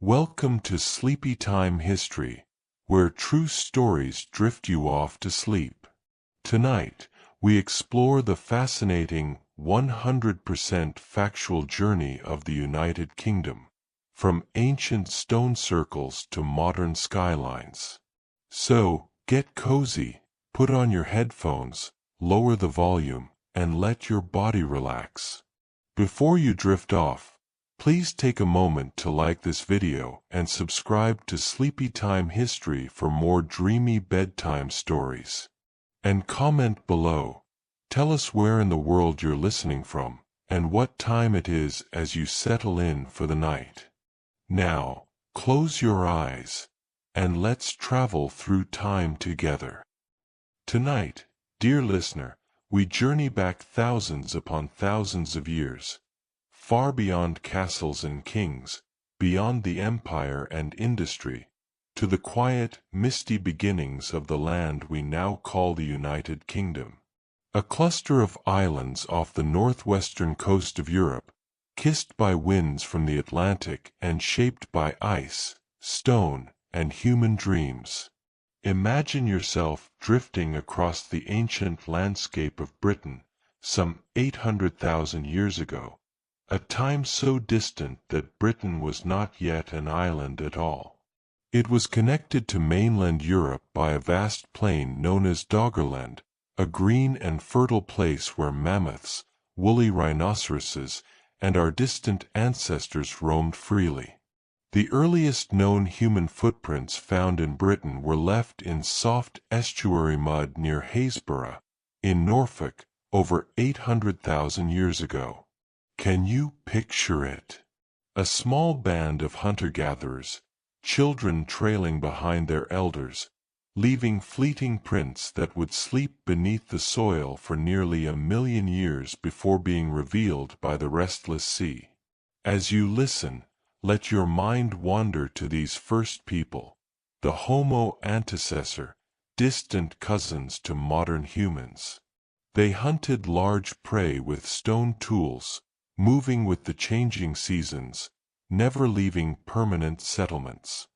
Welcome to Sleepy Time History, where true stories drift you off to sleep. Tonight, we explore the fascinating 100% factual journey of the United Kingdom, from ancient stone circles to modern skylines. So, get cozy, put on your headphones, lower the volume, and let your body relax. Before you drift off, please take a moment to like this video and subscribe to Sleepy Time History for more dreamy bedtime stories. And comment below. Tell us where in the world you're listening from, and what time it is as you settle in for the night. Now, close your eyes, and let's travel through time together. Tonight, dear listener, we journey back thousands upon thousands of years, far beyond castles and kings, beyond the empire and industry, to the quiet, misty beginnings of the land we now call the United Kingdom. A cluster of islands off the northwestern coast of Europe, kissed by winds from the Atlantic and shaped by ice, stone, and human dreams. Imagine yourself drifting across the ancient landscape of Britain, some 800,000 years ago, a time so distant that Britain was not yet an island at all. It was connected to mainland Europe by a vast plain known as Doggerland, a green and fertile place where mammoths, woolly rhinoceroses, and our distant ancestors roamed freely. The earliest known human footprints found in Britain were left in soft estuary mud near Haysborough, in Norfolk, over 800,000 years ago. Can you picture it? A small band of hunter-gatherers, children trailing behind their elders, leaving fleeting prints that would sleep beneath the soil for nearly 1,000,000 years before being revealed by the restless sea. As you listen, let your mind wander to these first people, the Homo antecessor, distant cousins to modern humans. They hunted large prey with stone tools, moving with the changing seasons, never leaving permanent settlements.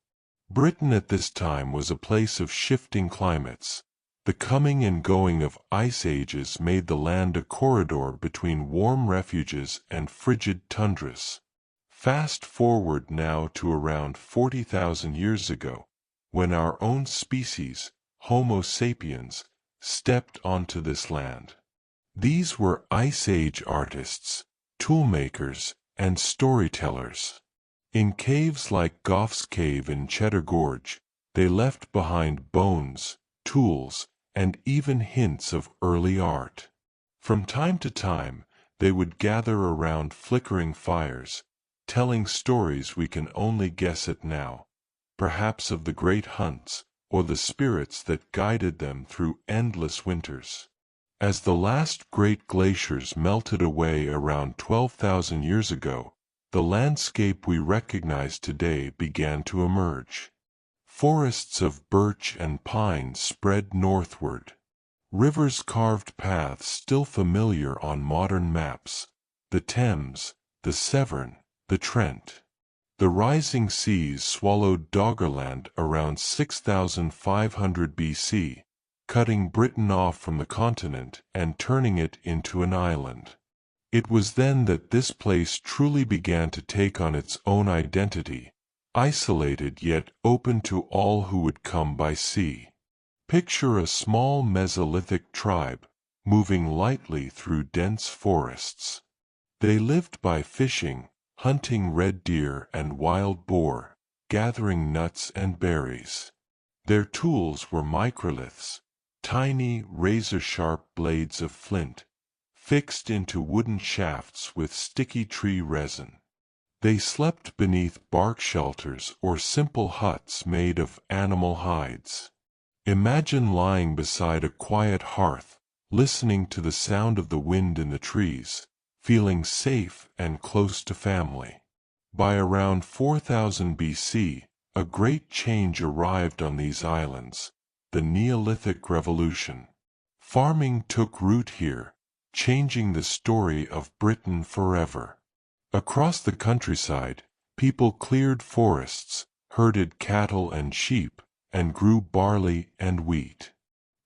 Britain at this time was a place of shifting climates. The coming and going of ice ages made the land a corridor between warm refuges and frigid tundras. Fast forward now to around 40,000 years ago, when our own species, Homo sapiens, stepped onto this land. These were Ice Age artists, toolmakers, and storytellers. In caves like Gough's Cave in Cheddar Gorge, they left behind bones, tools, and even hints of early art. From time to time, they would gather around flickering fires, telling stories we can only guess at now, perhaps of the great hunts, or the spirits that guided them through endless winters. As the last great glaciers melted away around 12,000 years ago, the landscape we recognize today began to emerge. Forests of birch and pine spread northward. Rivers carved paths still familiar on modern maps: the Thames, the Severn, the Trent. The rising seas swallowed Doggerland around 6,500 BC, cutting Britain off from the continent and turning it into an island. It was then that this place truly began to take on its own identity, isolated yet open to all who would come by sea. Picture a small Mesolithic tribe, moving lightly through dense forests. They lived by fishing, hunting red deer and wild boar, gathering nuts and berries. Their tools were microliths, tiny razor-sharp blades of flint, fixed into wooden shafts with sticky tree resin. They slept beneath bark shelters or simple huts made of animal hides. Imagine lying beside a quiet hearth, listening to the sound of the wind in the trees, feeling safe and close to family. By around 4000 BC, a great change arrived on these islands, the Neolithic Revolution. Farming took root here, changing the story of Britain forever. Across the countryside, People cleared forests, herded cattle and sheep, and grew barley and wheat.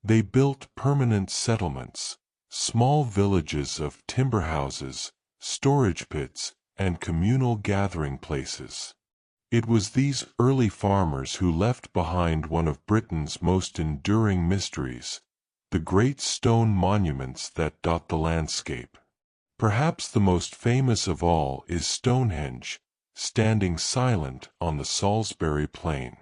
They built permanent settlements, small villages of timber houses, storage pits, and communal gathering places. It was these early farmers who left behind one of Britain's most enduring mysteries, the great stone monuments that dot the landscape. Perhaps the most famous of all is Stonehenge, standing silent on the Salisbury Plain.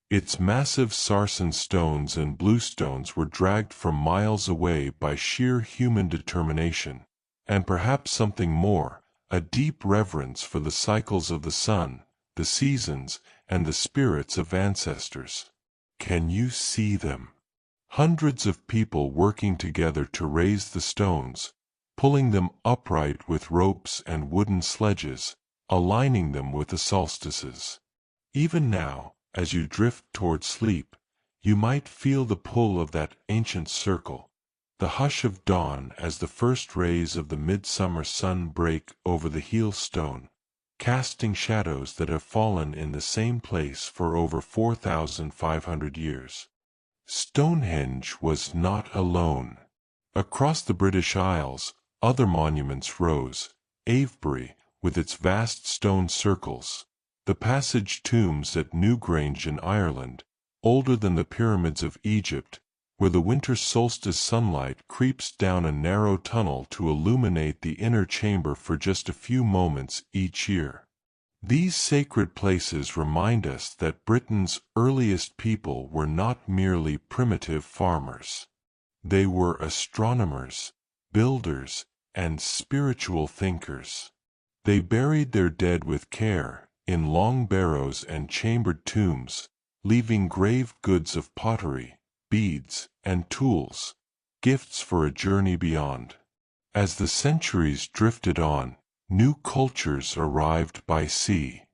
Its massive sarsen stones and bluestones were dragged from miles away by sheer human determination, and perhaps something more, a deep reverence for the cycles of the sun, the seasons, and the spirits of ancestors. Can you see them? Hundreds of people working together to raise the stones, pulling them upright with ropes and wooden sledges, aligning them with the solstices. Even now, as you drift toward sleep, you might feel the pull of that ancient circle, the hush of dawn as the first rays of the midsummer sun break over the heel stone, casting shadows that have fallen in the same place for over 4,500 years. Stonehenge was not alone. Across the British Isles, other monuments rose: Avebury, with its vast stone circles; the Passage tombs at Newgrange in Ireland, older than the pyramids of Egypt, where the winter solstice sunlight creeps down a narrow tunnel to illuminate the inner chamber for just a few moments each year. These sacred places remind us that Britain's earliest people were not merely primitive farmers. They were astronomers, builders, and spiritual thinkers. They buried their dead with care, in long barrows and chambered tombs, leaving grave goods of pottery, beads, and tools, gifts for a journey beyond. As the centuries drifted on, new cultures arrived by sea.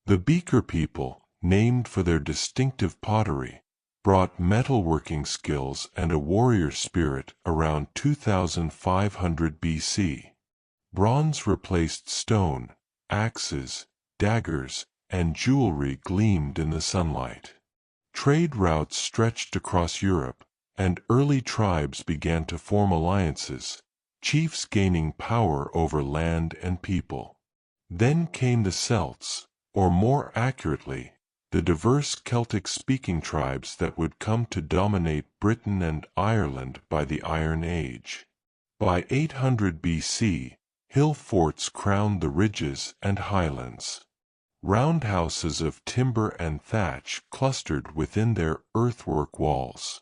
The Beaker people, named for their distinctive pottery, brought metalworking skills and a warrior spirit around 2500 BC. Bronze replaced stone, axes, daggers, and jewelry gleamed in the sunlight. Trade routes stretched across Europe, and early tribes began to form alliances, chiefs gaining power over land and people. Then came the Celts, or more accurately, the diverse Celtic-speaking tribes that would come to dominate Britain and Ireland by the Iron Age. By 800 BC, hill forts crowned the ridges and highlands. Roundhouses of timber and thatch clustered within their earthwork walls.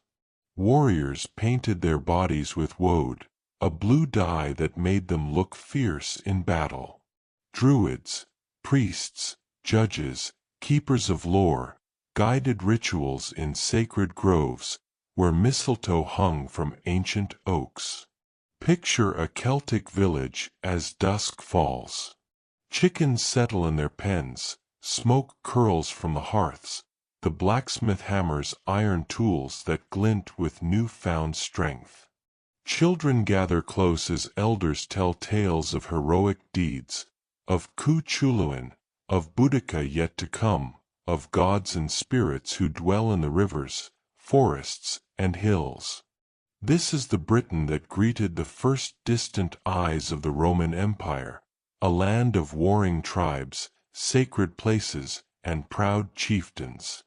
Warriors painted their bodies with woad, a blue dye that made them look fierce in battle. Druids, priests, judges, keepers of lore, guided rituals in sacred groves, where mistletoe hung from ancient oaks. Picture a Celtic village as dusk falls. Chickens settle in their pens, smoke curls from the hearths, the blacksmith hammers iron tools that glint with new-found strength. Children gather close as elders tell tales of heroic deeds, of Cu Chulainn, of Boudica yet to come, of gods and spirits who dwell in the rivers, forests, and hills. This is the Britain that greeted the first distant eyes of the Roman Empire, a land of warring tribes, sacred places, and proud chieftains.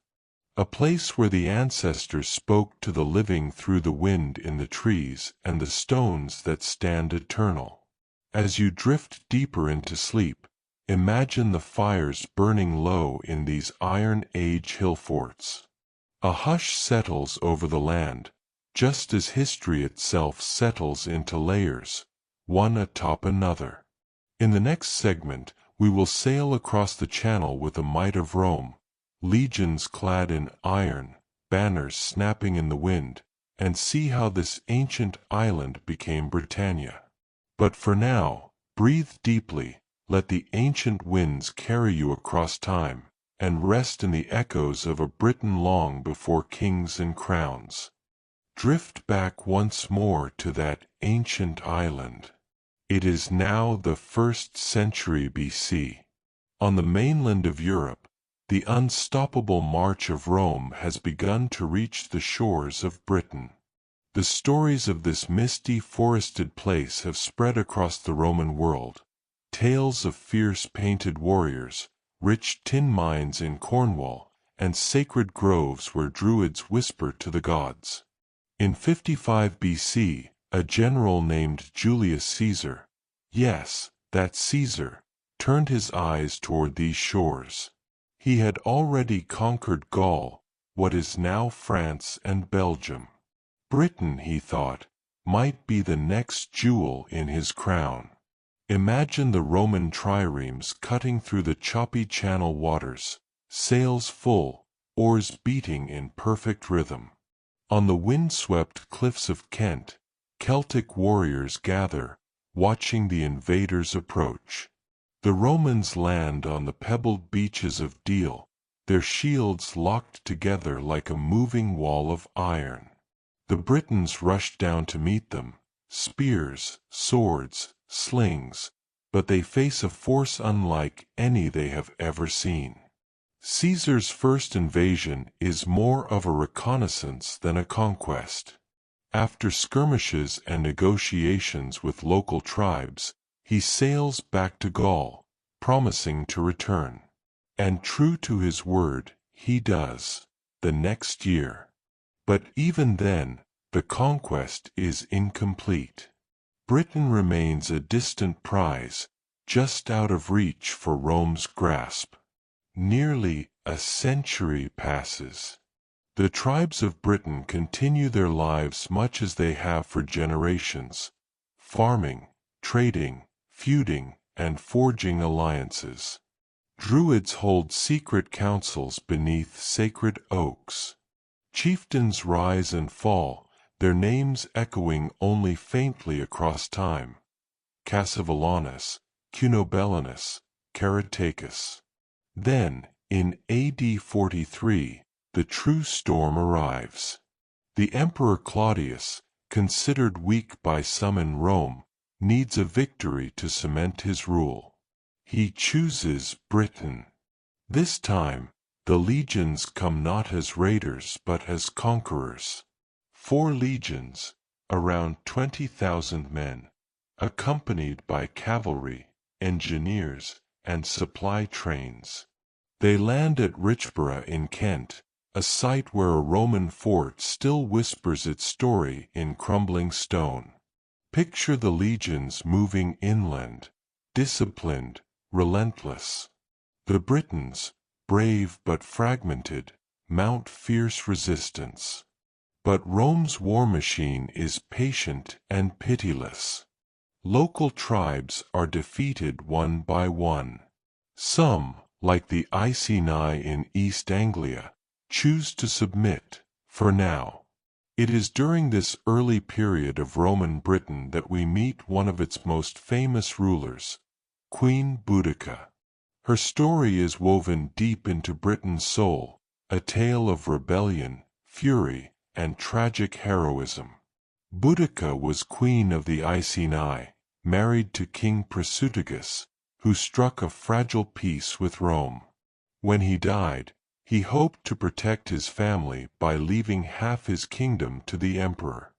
A place where the ancestors spoke to the living through the wind in the trees and the stones that stand eternal. As you drift deeper into sleep, imagine the fires burning low in these Iron Age hill forts. A hush settles over the land, just as history itself settles into layers, one atop another. In the next segment, we will sail across the Channel with the might of Rome, legions clad in iron, banners snapping in the wind, and see how this ancient island became Britannia. But for now, breathe deeply, let the ancient winds carry you across time, and rest in the echoes of a Britain long before kings and crowns. Drift back once more to that ancient island. It is now the 1st century BC. On the mainland of Europe, the unstoppable march of Rome has begun to reach the shores of Britain. The stories of this misty, forested place have spread across the Roman world. Tales of fierce painted warriors, rich tin mines in Cornwall, and sacred groves where druids whisper to the gods. In 55 BC, a general named Julius Caesar, yes, that Caesar, turned his eyes toward these shores. He had already conquered Gaul, what is now France and Belgium. Britain, he thought, might be the next jewel in his crown. Imagine the Roman triremes cutting through the choppy channel waters, sails full, oars beating in perfect rhythm. On the wind-swept cliffs of Kent, Celtic warriors gather, watching the invaders approach. The Romans land on the pebbled beaches of Deal, their shields locked together like a moving wall of iron. The Britons rush down to meet them, spears, swords, slings, but they face a force unlike any they have ever seen. Caesar's first invasion is more of a reconnaissance than a conquest. After skirmishes and negotiations with local tribes, he sails back to Gaul, promising to return. And true to his word, he does, the next year. But even then, the conquest is incomplete. Britain remains a distant prize, just out of reach for Rome's grasp. Nearly a century passes. The tribes of Britain continue their lives much as they have for generations, farming, trading, feuding, and forging alliances. Druids hold secret councils beneath sacred oaks. Chieftains rise and fall, their names echoing only faintly across time. Cassivellaunus, Cunobellinus, Caratacus. Then, in AD 43, the true storm arrives. The Emperor Claudius, considered weak by some in Rome, needs a victory to cement his rule. He chooses Britain. This time, the legions come not as raiders but as conquerors. 4 legions, around 20,000 men, accompanied by cavalry, engineers, and supply trains. They land at Richborough in Kent, a site where a Roman fort still whispers its story in crumbling stone. Picture the legions moving inland, disciplined, relentless. The Britons, brave but fragmented, mount fierce resistance. But Rome's war machine is patient and pitiless. Local tribes are defeated one by one. Some, like the Iceni in East Anglia, choose to submit, for now. It is during this early period of Roman Britain that we meet one of its most famous rulers, Queen Boudica. Her story is woven deep into Britain's soul, a tale of rebellion, fury, and tragic heroism. Boudica was queen of the Iceni, married to King Prasutagus, who struck a fragile peace with Rome. When he died, he hoped to protect his family by leaving half his kingdom to the emperor.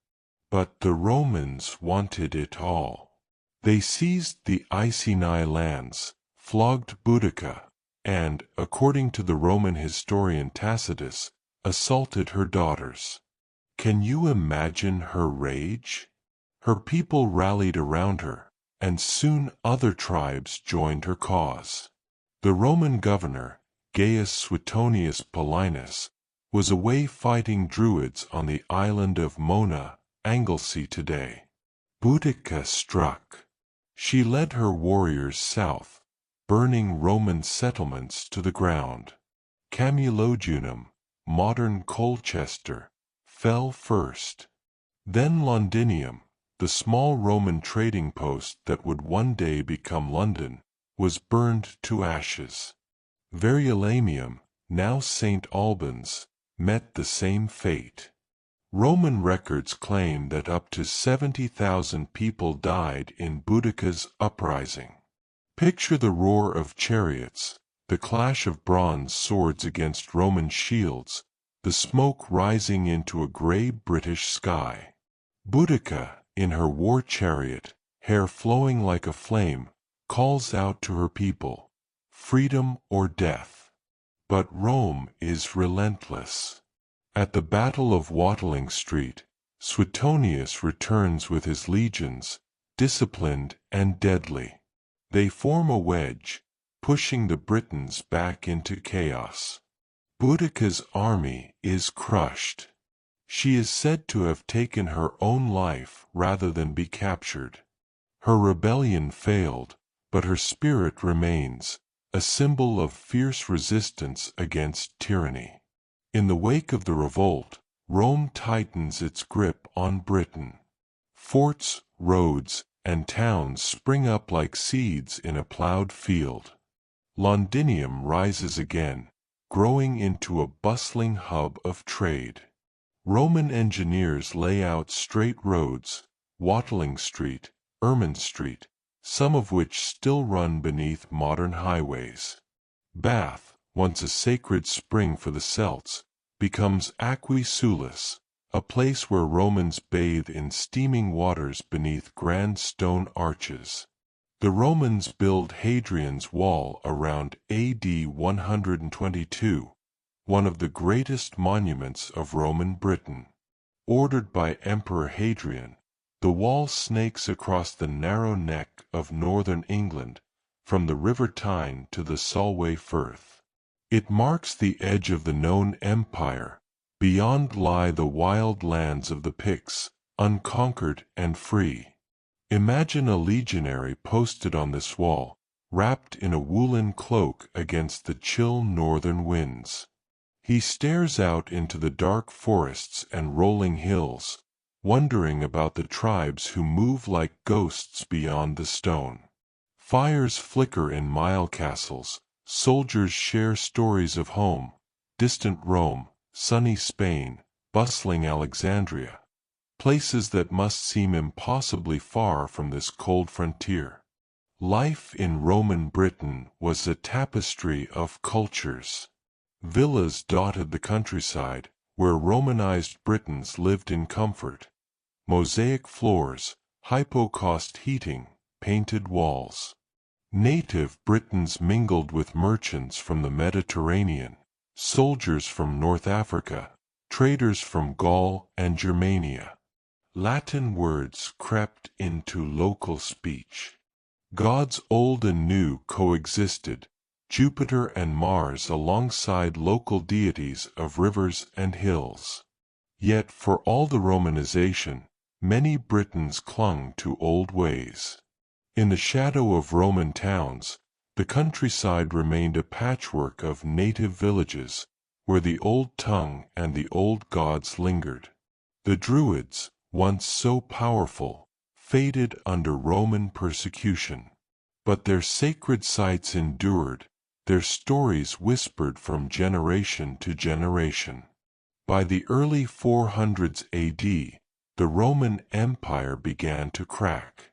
But the Romans wanted it all. They seized the Iceni lands, flogged Boudica, and, according to the Roman historian Tacitus, assaulted her daughters. Can you imagine her rage? Her people rallied around her, and soon other tribes joined her cause. The Roman governor, Gaius Suetonius Paulinus, was away fighting Druids on the island of Mona, Anglesey today. Boudica struck. She led her warriors south, burning Roman settlements to the ground. Camulodunum, modern Colchester, fell first. Then Londinium, the small Roman trading post that would one day become London, was burned to ashes. Verulamium, now St. Albans, met the same fate. Roman records claim that up to 70,000 people died in Boudica's uprising. Picture the roar of chariots, the clash of bronze swords against Roman shields, the smoke rising into a grey British sky. Boudica, in her war chariot, hair flowing like a flame, calls out to her people, freedom or death. But Rome is relentless. At the Battle of Watling Street, Suetonius returns with his legions, disciplined and deadly. They form a wedge, pushing the Britons back into chaos. Boudica's army is crushed. She is said to have taken her own life rather than be captured. Her rebellion failed, but her spirit remains, a symbol of fierce resistance against tyranny. In the wake of the revolt, Rome tightens its grip on Britain. Forts, roads, and towns spring up like seeds in a plowed field. Londinium rises again, growing into a bustling hub of trade. Roman engineers lay out straight roads, Watling Street, Ermine Street, some of which still run beneath modern highways. Bath, once a sacred spring for the Celts, becomes Aquae Sulis, a place where Romans bathe in steaming waters beneath grand stone arches. The Romans build Hadrian's Wall around AD 122, one of the greatest monuments of Roman Britain. Ordered by Emperor Hadrian, the wall snakes across the narrow neck of northern England, from the River Tyne to the Solway Firth. It marks the edge of the known empire. Beyond lie the wild lands of the Picts, unconquered and free. Imagine a legionary posted on this wall, wrapped in a woolen cloak against the chill northern winds. He stares out into the dark forests and rolling hills, wondering about the tribes who move like ghosts beyond the stone. Fires flicker in mile castles, soldiers share stories of home, distant Rome, sunny Spain, bustling Alexandria, places that must seem impossibly far from this cold frontier. Life in Roman Britain was a tapestry of cultures. Villas dotted the countryside, where Romanized Britons lived in comfort. Mosaic floors, hypocaust heating, painted walls. Native Britons mingled with merchants from the Mediterranean, soldiers from North Africa, traders from Gaul and Germania. Latin words crept into local speech. Gods old and new coexisted, Jupiter and Mars alongside local deities of rivers and hills. Yet for all the Romanization, many Britons clung to old ways. In the shadow of Roman towns, the countryside remained a patchwork of native villages, where the old tongue and the old gods lingered. The Druids, once so powerful, faded under Roman persecution. But their sacred sites endured, their stories whispered from generation to generation. By the early 400s AD, the Roman Empire began to crack.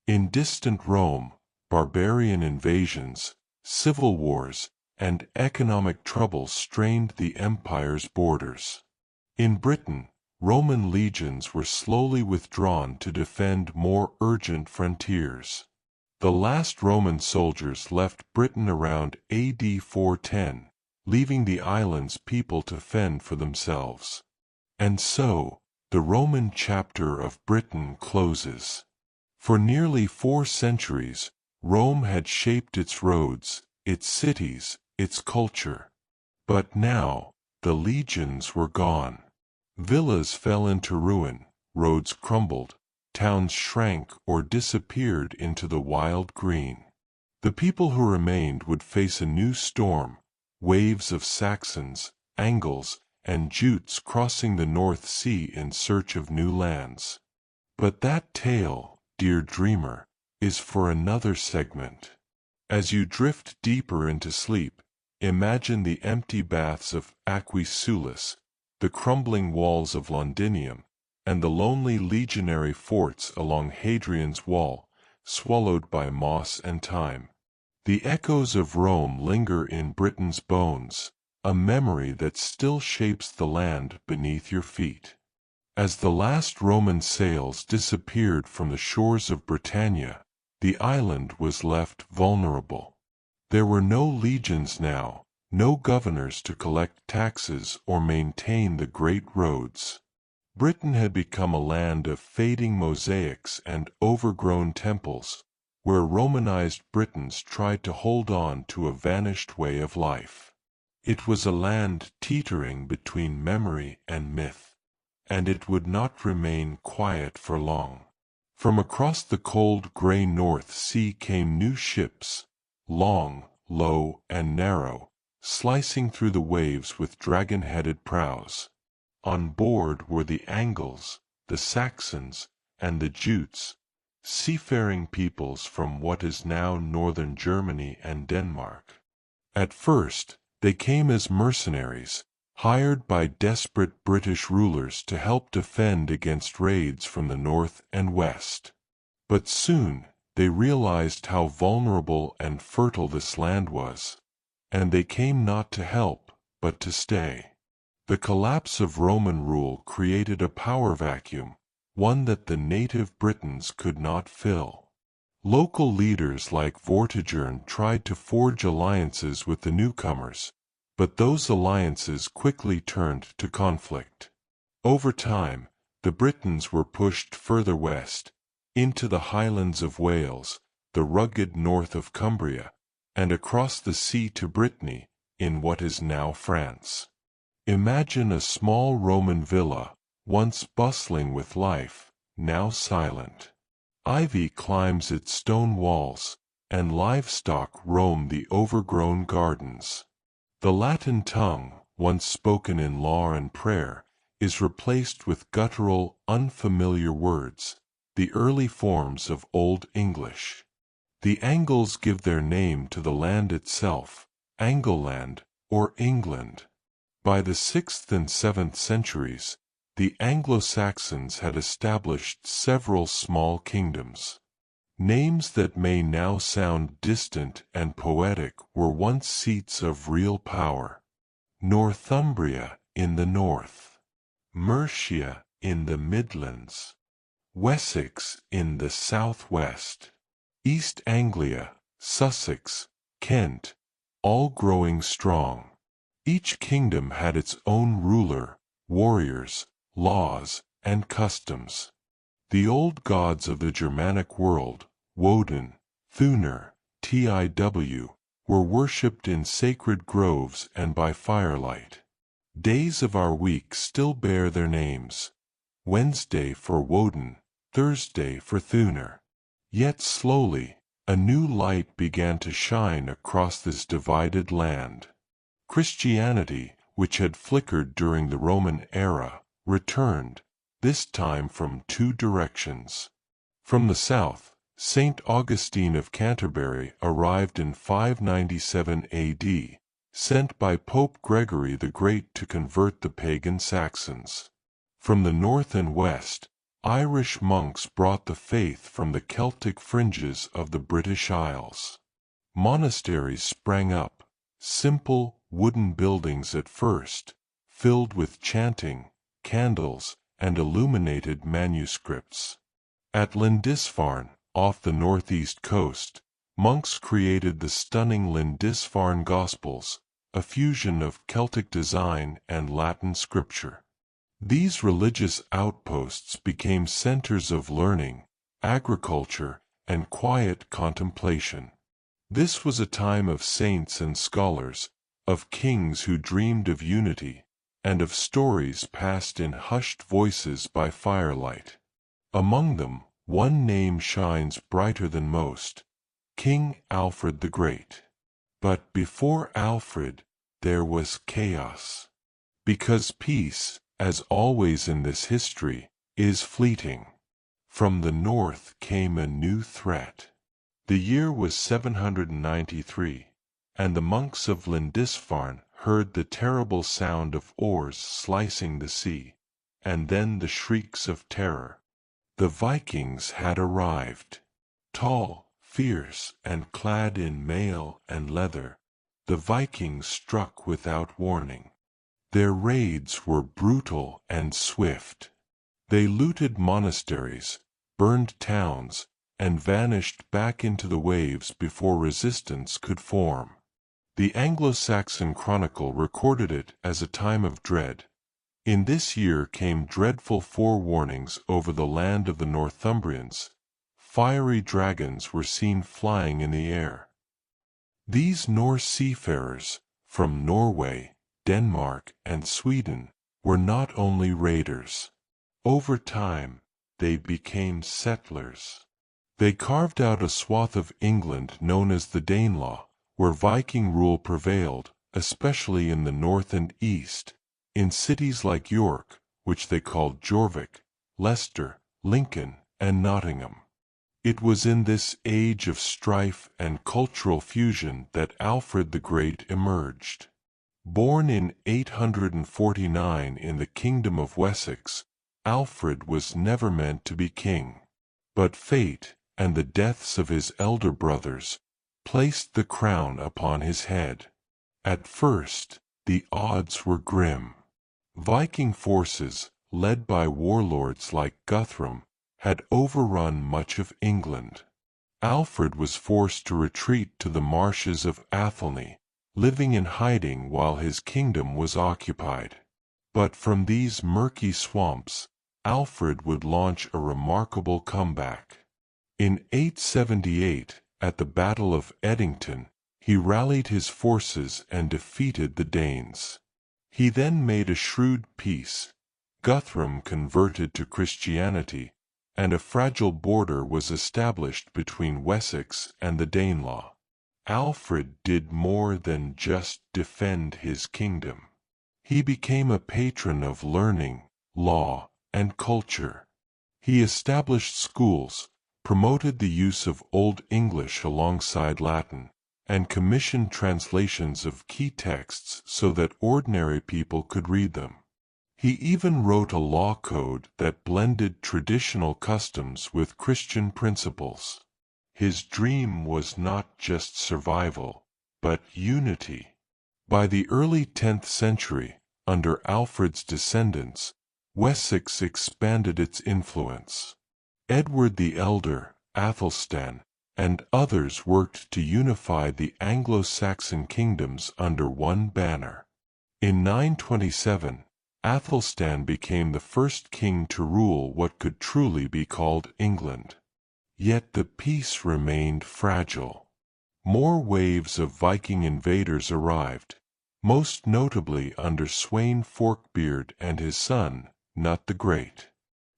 In distant Rome, barbarian invasions, civil wars, and economic troubles strained the empire's borders. In Britain, Roman legions were slowly withdrawn to defend more urgent frontiers. The last Roman soldiers left Britain around AD 410, leaving the island's people to fend for themselves. And so, the Roman chapter of Britain closes. For nearly 4 centuries, Rome had shaped its roads, its cities, its culture. But now, the legions were gone. Villas fell into ruin, roads crumbled, towns shrank or disappeared into the wild green. The people who remained would face a new storm, waves of Saxons, Angles, and Jutes crossing the North Sea in search of new lands. But that tale, dear dreamer, is for another segment. As you drift deeper into sleep, imagine the empty baths of Aquae Sulis, the crumbling walls of Londinium, and the lonely legionary forts along Hadrian's Wall, swallowed by moss and time. The echoes of Rome linger in Britain's bones, a memory that still shapes the land beneath your feet. As the last Roman sails disappeared from the shores of Britannia, the island was left vulnerable. There were no legions now, no governors to collect taxes or maintain the great roads. Britain had become a land of fading mosaics and overgrown temples, where Romanized Britons tried to hold on to a vanished way of life. It was a land teetering between memory and myth, and it would not remain quiet for long. From across the cold gray North Sea came new ships, long, low, and narrow, slicing through the waves with dragon-headed prows. On board were the Angles, the Saxons, and the Jutes, seafaring peoples from what is now northern Germany and Denmark. At first, they came as mercenaries, hired by desperate British rulers to help defend against raids from the north and west. But soon, they realized how vulnerable and fertile this land was, and they came not to help, but to stay. The collapse of Roman rule created a power vacuum, one that the native Britons could not fill. Local leaders like Vortigern tried to forge alliances with the newcomers, but those alliances quickly turned to conflict. Over time, the Britons were pushed further west, into the highlands of Wales, the rugged north of Cumbria, and across the sea to Brittany, in what is now France. Imagine a small Roman villa, once bustling with life, now silent. Ivy climbs its stone walls, and livestock roam the overgrown gardens. The Latin tongue, once spoken in law and prayer, is replaced with guttural, unfamiliar words, the early forms of Old English. The Angles give their name to the land itself, Angleland, or England. By the 6th and 7th centuries, the Anglo-Saxons had established several small kingdoms. Names that may now sound distant and poetic were once seats of real power. Northumbria in the north, Mercia in the Midlands, Wessex in the southwest, East Anglia, Sussex, Kent, all growing strong. Each kingdom had its own ruler, warriors, laws, and customs. The old gods of the Germanic world, Woden, Thunor, Tiw, were worshipped in sacred groves and by firelight. Days of our week still bear their names: Wednesday for Woden, Thursday for Thunor. Yet slowly, a new light began to shine across this divided land. Christianity, which had flickered during the Roman era, returned, this time from two directions. From the south, St. Augustine of Canterbury arrived in 597 AD, sent by Pope Gregory the Great to convert the pagan Saxons. From the north and west, Irish monks brought the faith from the Celtic fringes of the British Isles. Monasteries sprang up, simple, wooden buildings at first, filled with chanting, candles, and illuminated manuscripts. At Lindisfarne, off the northeast coast, monks created the stunning Lindisfarne Gospels, a fusion of Celtic design and Latin scripture. These religious outposts became centers of learning, agriculture, and quiet contemplation. This was a time of saints and scholars, of kings who dreamed of unity, and of stories passed in hushed voices by firelight. Among them, one name shines brighter than most: King Alfred the Great. But before Alfred, there was chaos. Because peace, as always in this history, is fleeting. From the north came a new threat. The year was 793, and the monks of Lindisfarne heard the terrible sound of oars slicing the sea, and then the shrieks of terror. The Vikings had arrived. Tall, Fierce and clad in mail and leather, the Vikings struck without warning. Their raids were brutal and swift. They looted monasteries, burned towns, and vanished back into the waves before resistance could form. The Anglo-Saxon Chronicle recorded it as a time of dread. In this year came dreadful forewarnings over the land of the Northumbrians. Fiery dragons were seen flying in the air. These Norse seafarers, from Norway, Denmark, and Sweden, were not only raiders. Over time, they became settlers. They carved out a swath of England known as the Danelaw, where Viking rule prevailed, especially in the north and east, in cities like York, which they called Jorvik, Leicester, Lincoln, and Nottingham. It was in this age of strife and cultural fusion that Alfred the Great emerged. Born in 849 in the Kingdom of Wessex, Alfred was never meant to be king. But fate, and the deaths of his elder brothers, placed the crown upon his head. At first, the odds were grim. Viking forces, led by warlords like Guthrum, had overrun much of England. Alfred was forced to retreat to the marshes of Athelney, living in hiding while his kingdom was occupied. But from these murky swamps, Alfred would launch a remarkable comeback. In 878, at the Battle of Edington, he rallied his forces and defeated the Danes. He then made a shrewd peace. Guthrum converted to Christianity, and a fragile border was established between Wessex and the Danelaw. Alfred did more than just defend his kingdom. He became a patron of learning, law, and culture. He established schools, promoted the use of Old English alongside Latin, and commissioned translations of key texts so that ordinary people could read them. He even wrote a law code that blended traditional customs with Christian principles. His dream was not just survival, but unity. By the early 10th century, under Alfred's descendants, Wessex expanded its influence. Edward the Elder, Athelstan, and others worked to unify the Anglo-Saxon kingdoms under one banner. In 927, Athelstan became the first king to rule what could truly be called England. Yet the peace remained fragile. More waves of Viking invaders arrived, most notably under Sweyn Forkbeard and his son, Nut the Great.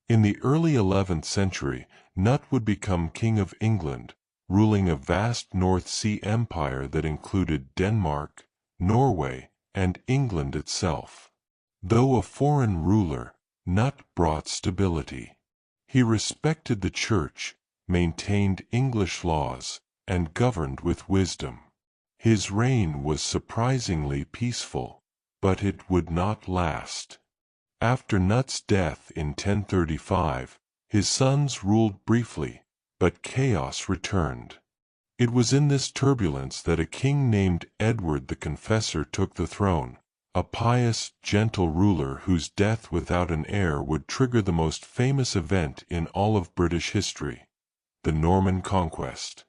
In the early 11th century, Nut would become King of England, ruling a vast North Sea empire that included Denmark, Norway, and England itself. Though a foreign ruler, Nut brought stability. He respected the church, maintained English laws, and governed with wisdom. His reign was surprisingly peaceful, but it would not last. After Nut's death in 1035, his sons ruled briefly, but chaos returned. It was in this turbulence that a king named Edward the Confessor took the throne, a pious, gentle ruler whose death without an heir would trigger the most famous event in all of British history, the Norman Conquest.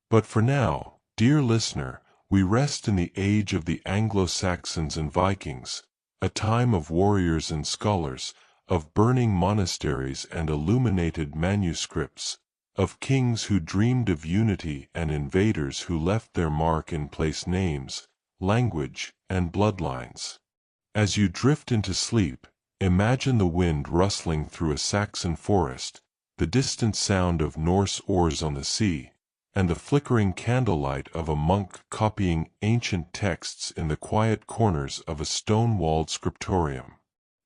But for now, dear listener, we rest in the age of the Anglo-Saxons and Vikings, a time of warriors and scholars, of burning monasteries and illuminated manuscripts, of kings who dreamed of unity and invaders who left their mark in place names, language, and bloodlines. As you drift into sleep, imagine the wind rustling through a Saxon forest, the distant sound of Norse oars on the sea, and the flickering candlelight of a monk copying ancient texts in the quiet corners of a stone-walled scriptorium.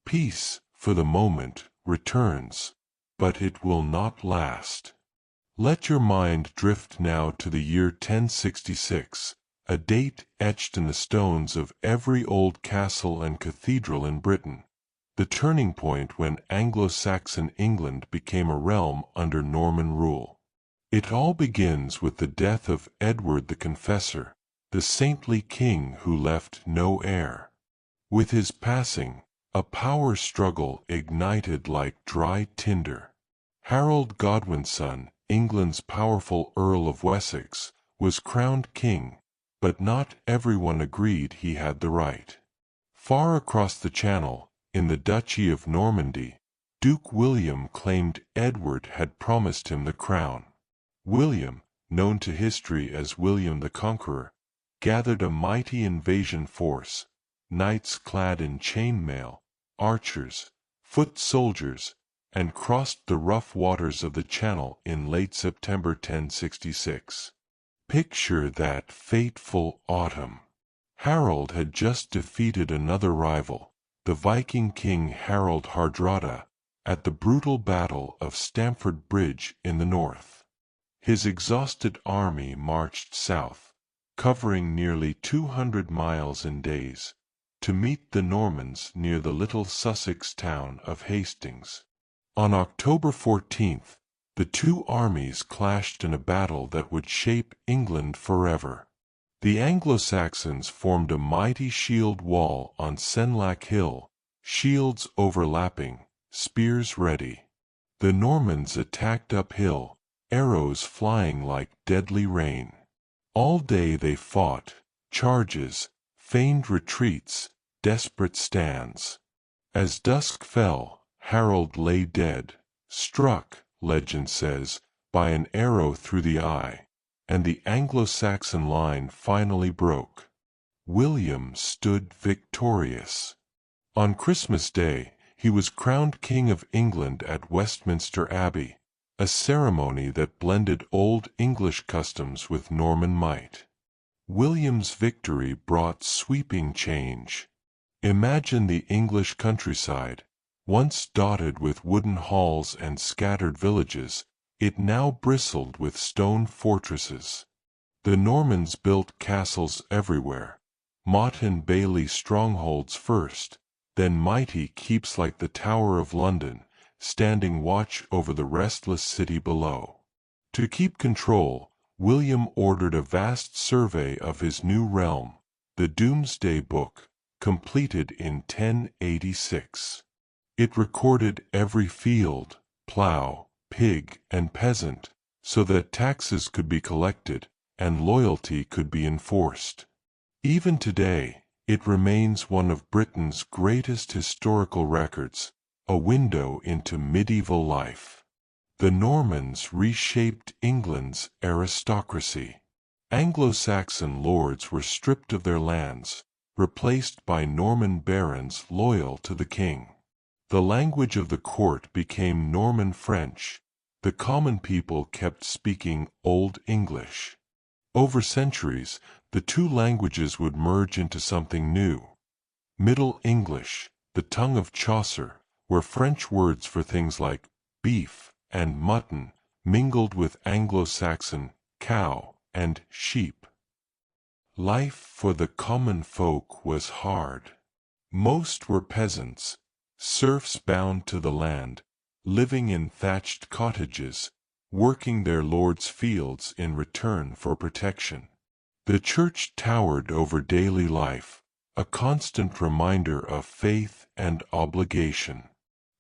Peace, for the moment, returns, but it will not last. Let your mind drift now to the year 1066, a date etched in the stones of every old castle and cathedral in Britain, the turning point when Anglo-Saxon England became a realm under Norman rule. It all begins with the death of Edward the Confessor, the saintly king who left no heir. With his passing, a power struggle ignited like dry tinder. Harold Godwin's son, England's powerful Earl of Wessex, was crowned king, but not everyone agreed he had the right. Far across the Channel, in the Duchy of Normandy, Duke William claimed Edward had promised him the crown. William, known to history as William the Conqueror, gathered a mighty invasion force, knights clad in chainmail, archers, foot soldiers, and crossed the rough waters of the Channel in late September 1066. Picture that fateful autumn. Harold had just defeated another rival, the Viking king Harald Hardrada, at the brutal Battle of Stamford Bridge in the north. His exhausted army marched south, covering nearly 200 miles in days, to meet the Normans near the little Sussex town of Hastings. On October 14th, the two armies clashed in a battle that would shape England forever. The Anglo-Saxons formed a mighty shield wall on Senlac Hill, shields overlapping, spears ready. The Normans attacked uphill, arrows flying like deadly rain. All day they fought, charges, feigned retreats, desperate stands. As dusk fell, Harold lay dead, struck, legend says, by an arrow through the eye, and the Anglo-Saxon line finally broke. William stood victorious. On Christmas Day, he was crowned King of England at Westminster Abbey, a ceremony that blended Old English customs with Norman might. William's victory brought sweeping change. Imagine the English countryside, once dotted with wooden halls and scattered villages, it now bristled with stone fortresses. The Normans built castles everywhere, Motte and Bailey strongholds first, then mighty keeps like the Tower of London, standing watch over the restless city below. To keep control, William ordered a vast survey of his new realm, the Domesday Book, completed in 1086. It recorded every field, plough, pig, and peasant, so that taxes could be collected and loyalty could be enforced. Even today, it remains one of Britain's greatest historical records, a window into medieval life. The Normans reshaped England's aristocracy. Anglo-Saxon lords were stripped of their lands, replaced by Norman barons loyal to the king. The language of the court became Norman French. The common people kept speaking Old English. Over centuries, the two languages would merge into something new. Middle English, the tongue of Chaucer, where French words for things like beef and mutton mingled with Anglo-Saxon cow and sheep. Life for the common folk was hard. Most were peasants, serfs bound to the land, living in thatched cottages, working their lord's fields in return for protection. The church towered over daily life, a constant reminder of faith and obligation.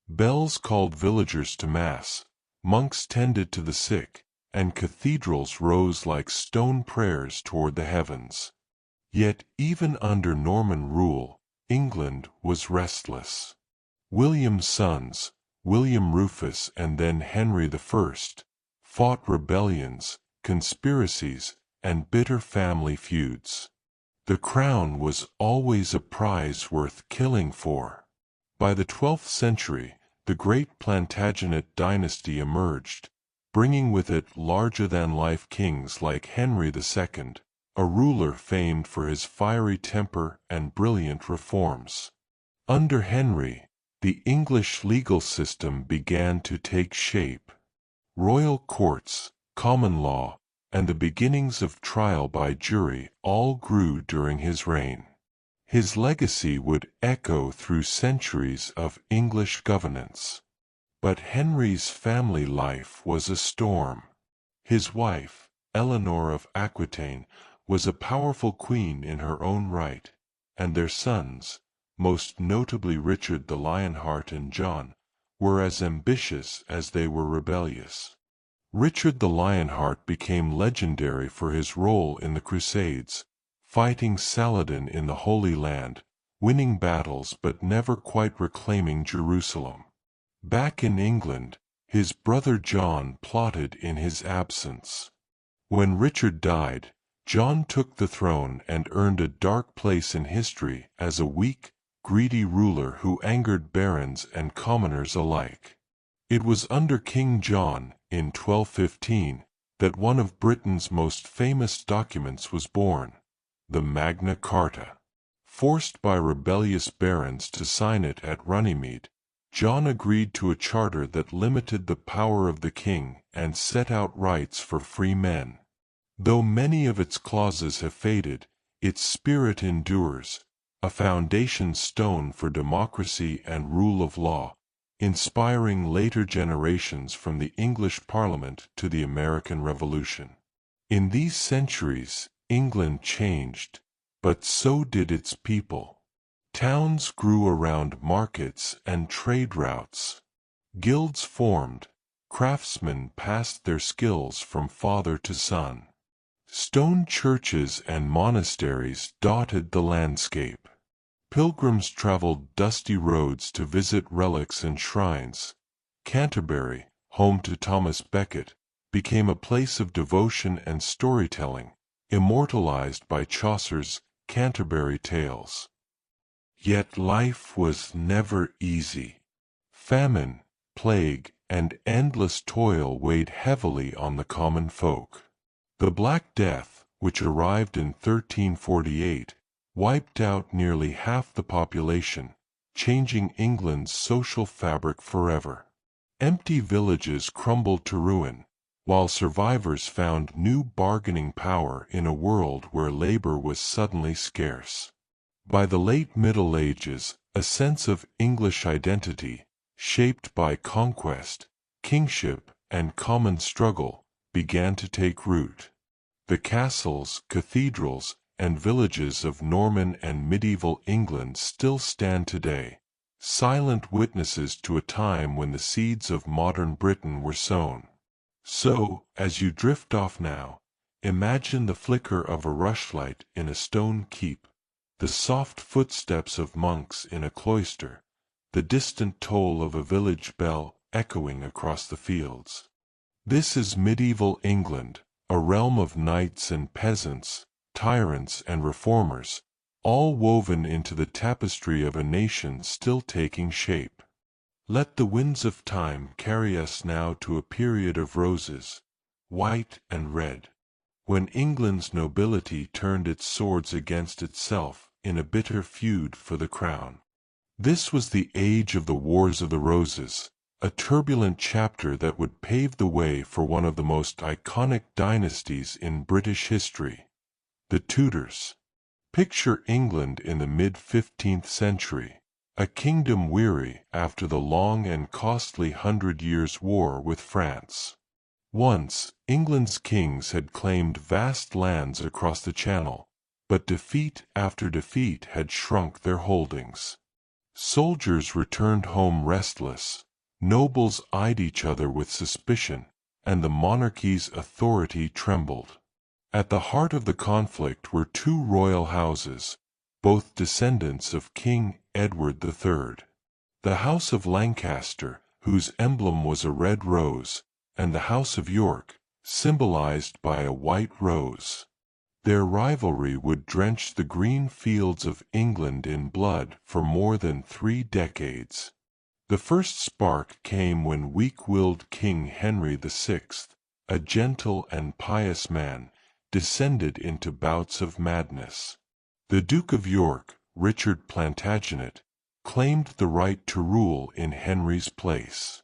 Bells called villagers to mass, monks tended to the sick, and cathedrals rose like stone prayers toward the heavens. Yet even under Norman rule, England was restless. William's sons, William Rufus and then Henry I, fought rebellions, conspiracies, and bitter family feuds. The crown was always a prize worth killing for. By the 12th century, the great Plantagenet dynasty emerged, bringing with it larger-than-life kings like Henry II, a ruler famed for his fiery temper and brilliant reforms. Under Henry, the English legal system began to take shape. Royal courts, common law, and the beginnings of trial by jury all grew during his reign. His legacy would echo through centuries of English governance. But Henry's family life was a storm. His wife, Eleanor of Aquitaine, was a powerful queen in her own right, and their sons, most notably Richard the Lionheart and John, were as ambitious as they were rebellious. Richard the Lionheart became legendary for his role in the Crusades, fighting Saladin in the Holy Land, winning battles but never quite reclaiming Jerusalem. Back in England, his brother John plotted in his absence. When Richard died, John took the throne and earned a dark place in history as a weak, greedy ruler who angered barons and commoners alike. It was under King John, in 1215, that one of Britain's most famous documents was born, the Magna Carta. Forced by rebellious barons to sign it at Runnymede, John agreed to a charter that limited the power of the king and set out rights for free men. Though many of its clauses have faded, its spirit endures, a foundation stone for democracy and rule of law, inspiring later generations from the English Parliament to the American Revolution. In these centuries, England changed, but so did its people. Towns grew around markets and trade routes. Guilds formed, craftsmen passed their skills from father to son. Stone churches and monasteries dotted the landscape. Pilgrims traveled dusty roads to visit relics and shrines. Canterbury, home to Thomas Becket, became a place of devotion and storytelling, immortalized by Chaucer's Canterbury Tales. Yet life was never easy. Famine, plague, and endless toil weighed heavily on the common folk. The Black Death, which arrived in 1348, wiped out nearly half the population, changing England's social fabric forever. Empty villages crumbled to ruin, while survivors found new bargaining power in a world where labor was suddenly scarce. By the late Middle Ages, a sense of English identity, shaped by conquest, kingship, and common struggle, began to take root. The castles, cathedrals, and villages of Norman and medieval England still stand today, silent witnesses to a time when the seeds of modern Britain were sown. So, as you drift off now, imagine the flicker of a rushlight in a stone keep, the soft footsteps of monks in a cloister, the distant toll of a village bell echoing across the fields. This is medieval England, a realm of knights and peasants, tyrants and reformers, all woven into the tapestry of a nation still taking shape. Let the winds of time carry us now to a period of roses, white and red, when England's nobility turned its swords against itself in a bitter feud for the crown. This was the age of the Wars of the Roses, a turbulent chapter that would pave the way for one of the most iconic dynasties in British history, the Tudors. Picture England in the mid-15th century, a kingdom weary after the long and costly 100 Years' War with France. Once, England's kings had claimed vast lands across the Channel, but defeat after defeat had shrunk their holdings. Soldiers returned home restless, nobles eyed each other with suspicion, and the monarchy's authority trembled. At the heart of the conflict were two royal houses, both descendants of King Edward III. The House of Lancaster, whose emblem was a red rose, and the House of York, symbolized by a white rose. Their rivalry would drench the green fields of England in blood for more than 3 decades. The first spark came when weak-willed King Henry VI, a gentle and pious man, descended into bouts of madness. The Duke of York, Richard Plantagenet, claimed the right to rule in Henry's place.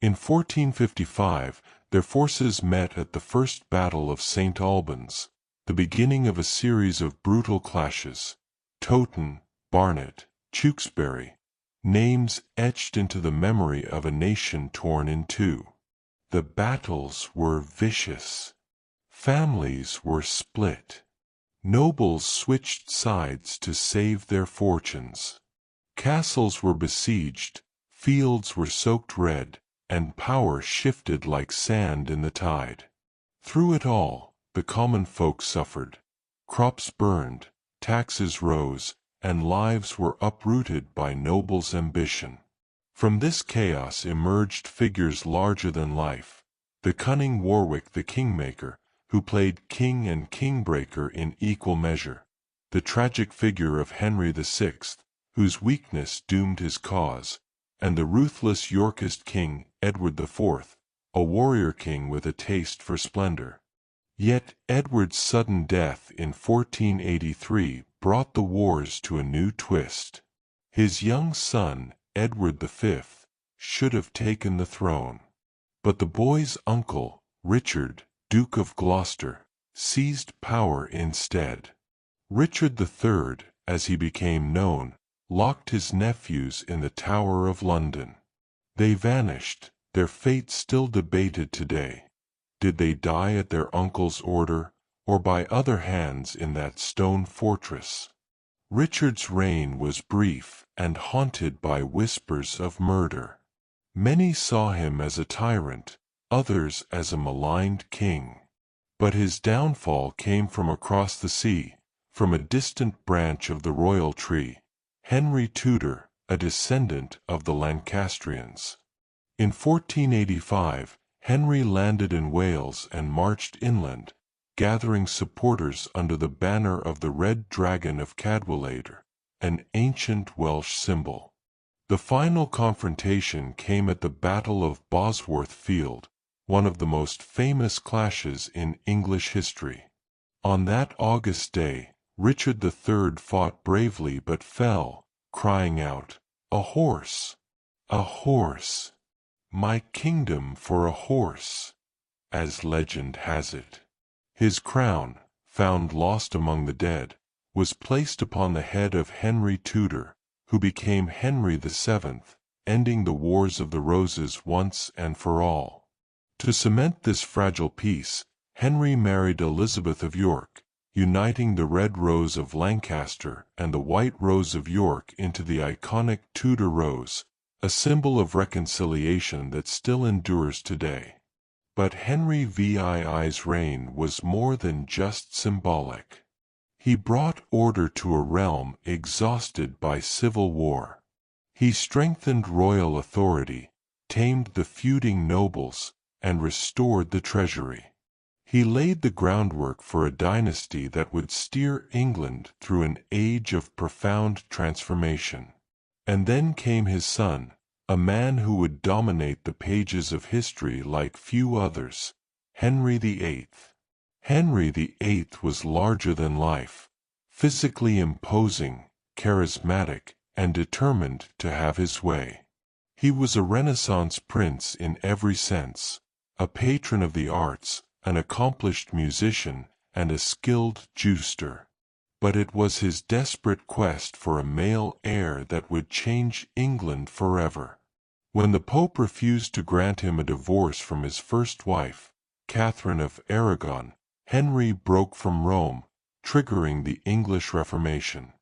In 1455, their forces met at the First Battle of St. Albans, the beginning of a series of brutal clashes. Towton, Barnet, Tewkesbury, names etched into the memory of a nation torn in two. The battles were vicious. Families were split. Nobles switched sides to save their fortunes. Castles were besieged, fields were soaked red, and power shifted like sand in the tide. Through it all, the common folk suffered. Crops burned, taxes rose, and lives were uprooted by nobles' ambition. From this chaos emerged figures larger than life. The cunning Warwick the Kingmaker, who played king and kingbreaker in equal measure. The tragic figure of Henry VI, whose weakness doomed his cause. And the ruthless Yorkist king, Edward IV, a warrior king with a taste for splendor. Yet Edward's sudden death in 1483 brought the wars to a new twist. His young son, Edward V, should have taken the throne. But the boy's uncle, Richard, Duke of Gloucester, seized power instead. Richard III, as he became known, locked his nephews in the Tower of London. They vanished, their fate still debated today. Did they die at their uncle's order, or by other hands in that stone fortress? Richard's reign was brief and haunted by whispers of murder. Many saw him as a tyrant, others as a maligned king. But his downfall came from across the sea, from a distant branch of the royal tree. Henry Tudor, a descendant of the Lancastrians. In 1485, Henry landed in Wales and marched inland, gathering supporters under the banner of the Red Dragon of Cadwallader, an ancient Welsh symbol. The final confrontation came at the Battle of Bosworth Field, one of the most famous clashes in English history. On that August day, Richard III fought bravely but fell, crying out, "A horse! A horse! My kingdom for a horse!" as legend has it. His crown, found lost among the dead, was placed upon the head of Henry Tudor, who became Henry VII, ending the Wars of the Roses once and for all. To cement this fragile peace, Henry married Elizabeth of York, uniting the Red Rose of Lancaster and the White Rose of York into the iconic Tudor Rose, a symbol of reconciliation that still endures today. But Henry VII's reign was more than just symbolic. He brought order to a realm exhausted by civil war. He strengthened royal authority, tamed the feuding nobles, and restored the treasury. He laid the groundwork for a dynasty that would steer England through an age of profound transformation. And then came his son, a man who would dominate the pages of history like few others, Henry VIII. Henry VIII was larger than life, physically imposing, charismatic, and determined to have his way. He was a Renaissance prince in every sense, a patron of the arts, an accomplished musician, and a skilled juster. But it was his desperate quest for a male heir that would change England forever. When the Pope refused to grant him a divorce from his first wife, Catherine of Aragon, Henry broke from Rome, triggering the English Reformation.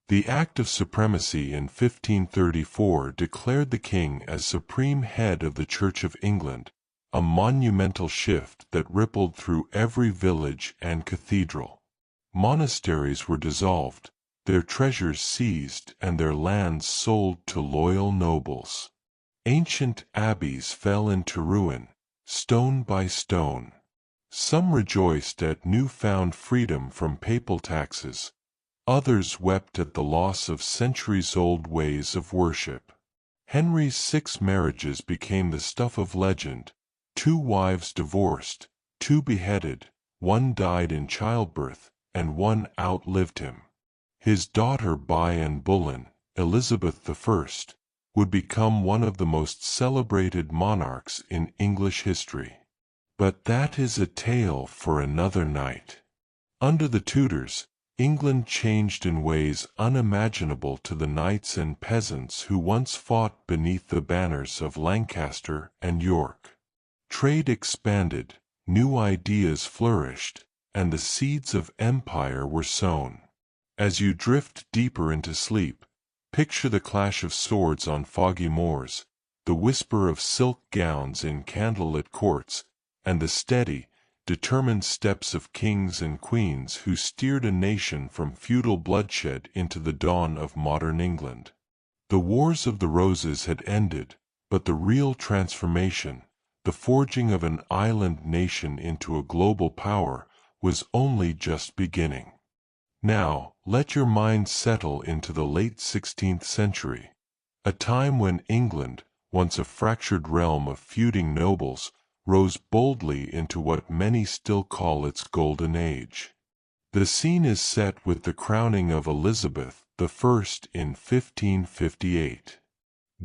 The Act of Supremacy in 1534 declared the king as supreme head of the Church of England, a monumental shift that rippled through every village and cathedral. Monasteries were dissolved, their treasures seized, and their lands sold to loyal nobles. Ancient abbeys fell into ruin, stone by stone. Some rejoiced at newfound freedom from papal taxes, others wept at the loss of centuries-old ways of worship. Henry's 6 marriages became the stuff of legend. 2 wives divorced, 2 beheaded, 1 died in childbirth, and 1 outlived him. His daughter by Anne Boleyn, Elizabeth I, would become one of the most celebrated monarchs in English history. But that is a tale for another night. Under the Tudors, England changed in ways unimaginable to the knights and peasants who once fought beneath the banners of Lancaster and York. Trade expanded, new ideas flourished, and the seeds of empire were sown. As you drift deeper into sleep, picture the clash of swords on foggy moors, the whisper of silk gowns in candlelit courts, and the steady, determined steps of kings and queens who steered a nation from feudal bloodshed into the dawn of modern England. The Wars of the Roses had ended, but the real transformation, the forging of an island nation into a global power, was only just beginning. Now, let your mind settle into the late 16th century, a time when England, once a fractured realm of feuding nobles, rose boldly into what many still call its golden age. The scene is set with the crowning of Elizabeth I in 1558.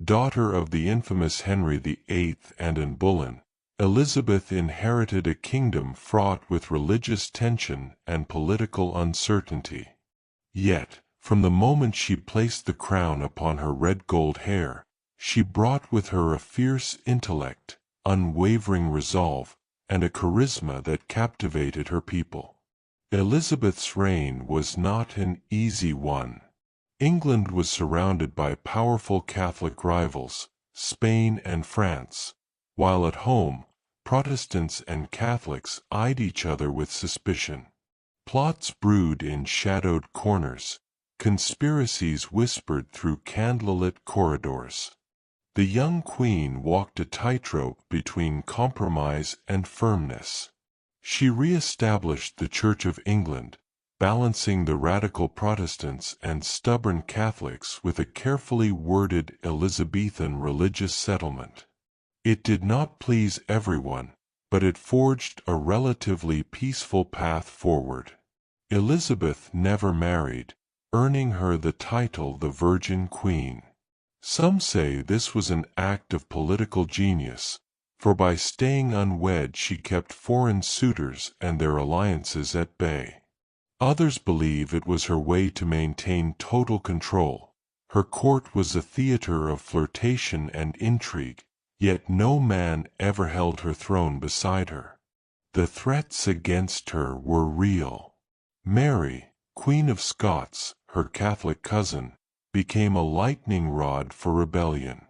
Daughter of the infamous Henry VIII and Anne Boleyn, Elizabeth inherited a kingdom fraught with religious tension and political uncertainty. Yet, from the moment she placed the crown upon her red-gold hair, she brought with her a fierce intellect, unwavering resolve, and a charisma that captivated her people. Elizabeth's reign was not an easy one. England was surrounded by powerful Catholic rivals, Spain and France, while at home, Protestants and Catholics eyed each other with suspicion. Plots brewed in shadowed corners, conspiracies whispered through candlelit corridors. The young queen walked a tightrope between compromise and firmness. She re-established the Church of England, balancing the radical Protestants and stubborn Catholics with a carefully worded Elizabethan religious settlement. It did not please everyone, but it forged a relatively peaceful path forward. Elizabeth never married, earning her the title the Virgin Queen. Some say this was an act of political genius, for by staying unwed she kept foreign suitors and their alliances at bay. Others believe it was her way to maintain total control. Her court was a theater of flirtation and intrigue, yet no man ever held her throne beside her. The threats against her were real. Mary, Queen of Scots, her Catholic cousin, became a lightning rod for rebellion.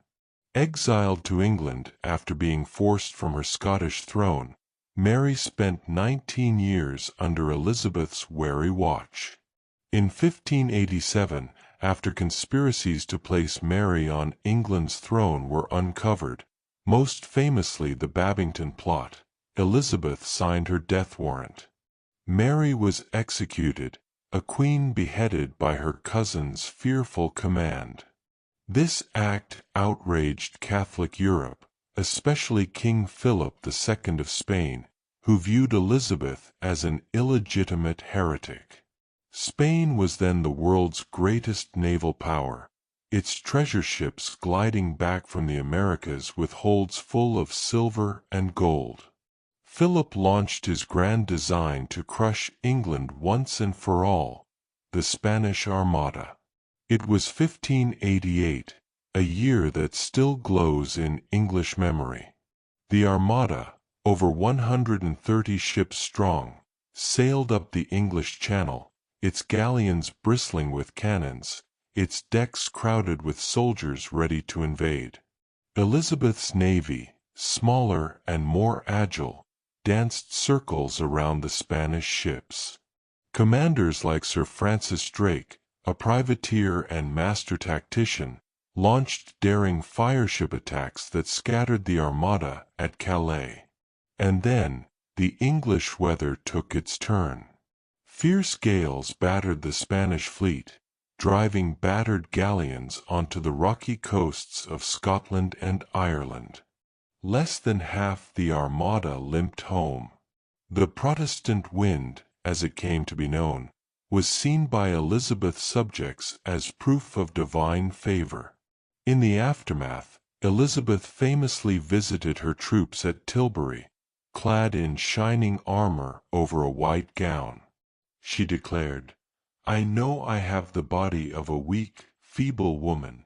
Exiled to England after being forced from her Scottish throne, Mary spent 19 years under Elizabeth's wary watch. In 1587, after conspiracies to place Mary on England's throne were uncovered, most famously the Babington Plot, Elizabeth signed her death warrant. Mary was executed, a queen beheaded by her cousin's fearful command. This act outraged Catholic Europe, especially King Philip II of Spain, who viewed Elizabeth as an illegitimate heretic. Spain was then the world's greatest naval power, its treasure ships gliding back from the Americas with holds full of silver and gold. Philip launched his grand design to crush England once and for all, the Spanish Armada. It was 1588, a year that still glows in English memory. The Armada, over 130 ships strong, sailed up the English Channel, its galleons bristling with cannons, its decks crowded with soldiers ready to invade. Elizabeth's navy, smaller and more agile, danced circles around the Spanish ships. Commanders like Sir Francis Drake, a privateer and master tactician, launched daring fireship attacks that scattered the Armada at Calais. And then, the English weather took its turn. Fierce gales battered the Spanish fleet, driving battered galleons onto the rocky coasts of Scotland and Ireland. Less than half the Armada limped home. The Protestant wind, as it came to be known, was seen by Elizabeth's subjects as proof of divine favor. In the aftermath, Elizabeth famously visited her troops at Tilbury, clad in shining armor over a white gown. She declared, "I know I have the body of a weak, feeble woman,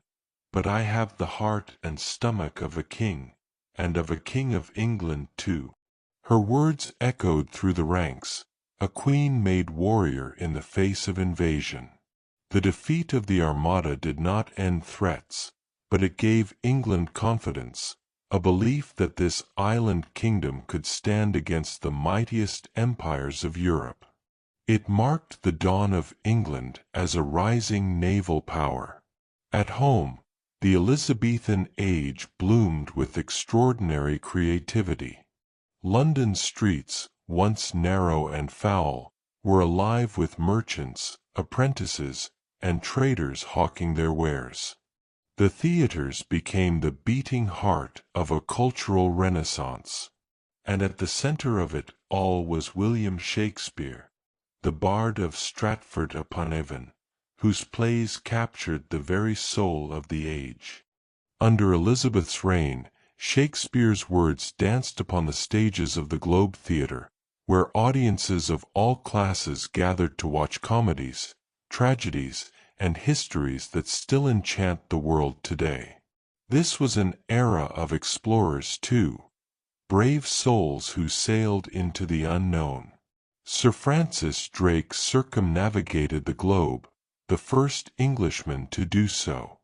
but I have the heart and stomach of a king, and of a King of England too. Her words echoed through the ranks, a queen made warrior in the face of invasion. The defeat of the Armada did not end threats, but it gave England confidence, a belief that this island kingdom could stand against the mightiest empires of Europe. It marked the dawn of England as a rising naval power. At home, the Elizabethan age bloomed with extraordinary creativity. London's streets, once narrow and foul, were alive with merchants, apprentices, and traders hawking their wares. The theaters became the beating heart of a cultural renaissance. And at the center of it all was William Shakespeare, the bard of Stratford-upon-Avon, whose plays captured the very soul of the age. Under Elizabeth's reign, Shakespeare's words danced upon the stages of the Globe Theatre, where audiences of all classes gathered to watch comedies, tragedies, and histories that still enchant the world today. This was an era of explorers too, brave souls who sailed into the unknown. Sir Francis Drake circumnavigated the globe, the first Englishman to do so.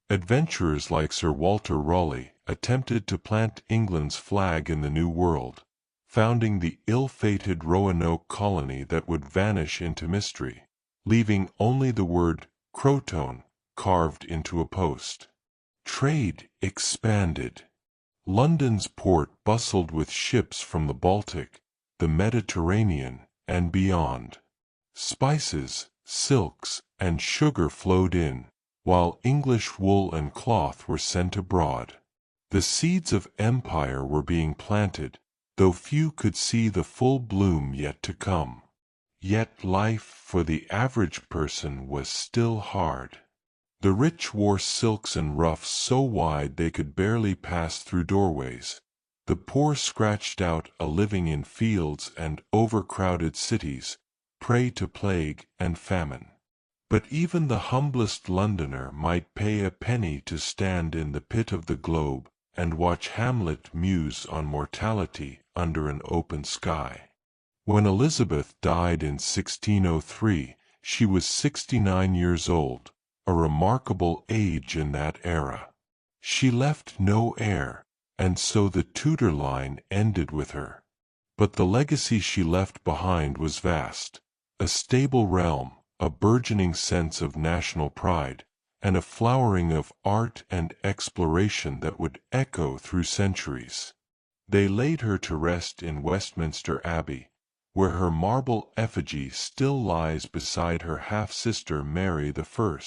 Adventurers like Sir Walter Raleigh attempted to plant England's flag in the New World, founding the ill-fated Roanoke colony that would vanish into mystery, leaving only the word Croton carved into a post. Trade expanded. London's port bustled with ships from the Baltic, the Mediterranean, and beyond. Spices, silks, and sugar flowed in, while English wool and cloth were sent abroad. The seeds of empire were being planted, though few could see the full bloom yet to come. Yet life for the average person was still hard. The rich wore silks and ruffs so wide they could barely pass through doorways. The poor scratched out a living in fields and overcrowded cities, prey to plague and famine. But even the humblest Londoner might pay a penny to stand in the pit of the Globe and watch Hamlet muse on mortality under an open sky. When Elizabeth died in 1603, she was 69 years old, a remarkable age in that era. She left no heir, and so the Tudor line ended with her. But the legacy she left behind was vast, a stable realm, a burgeoning sense of national pride, and a flowering of art and exploration that would echo through centuries. They laid her to rest in Westminster Abbey, where her marble effigy still lies beside her half-sister Mary I,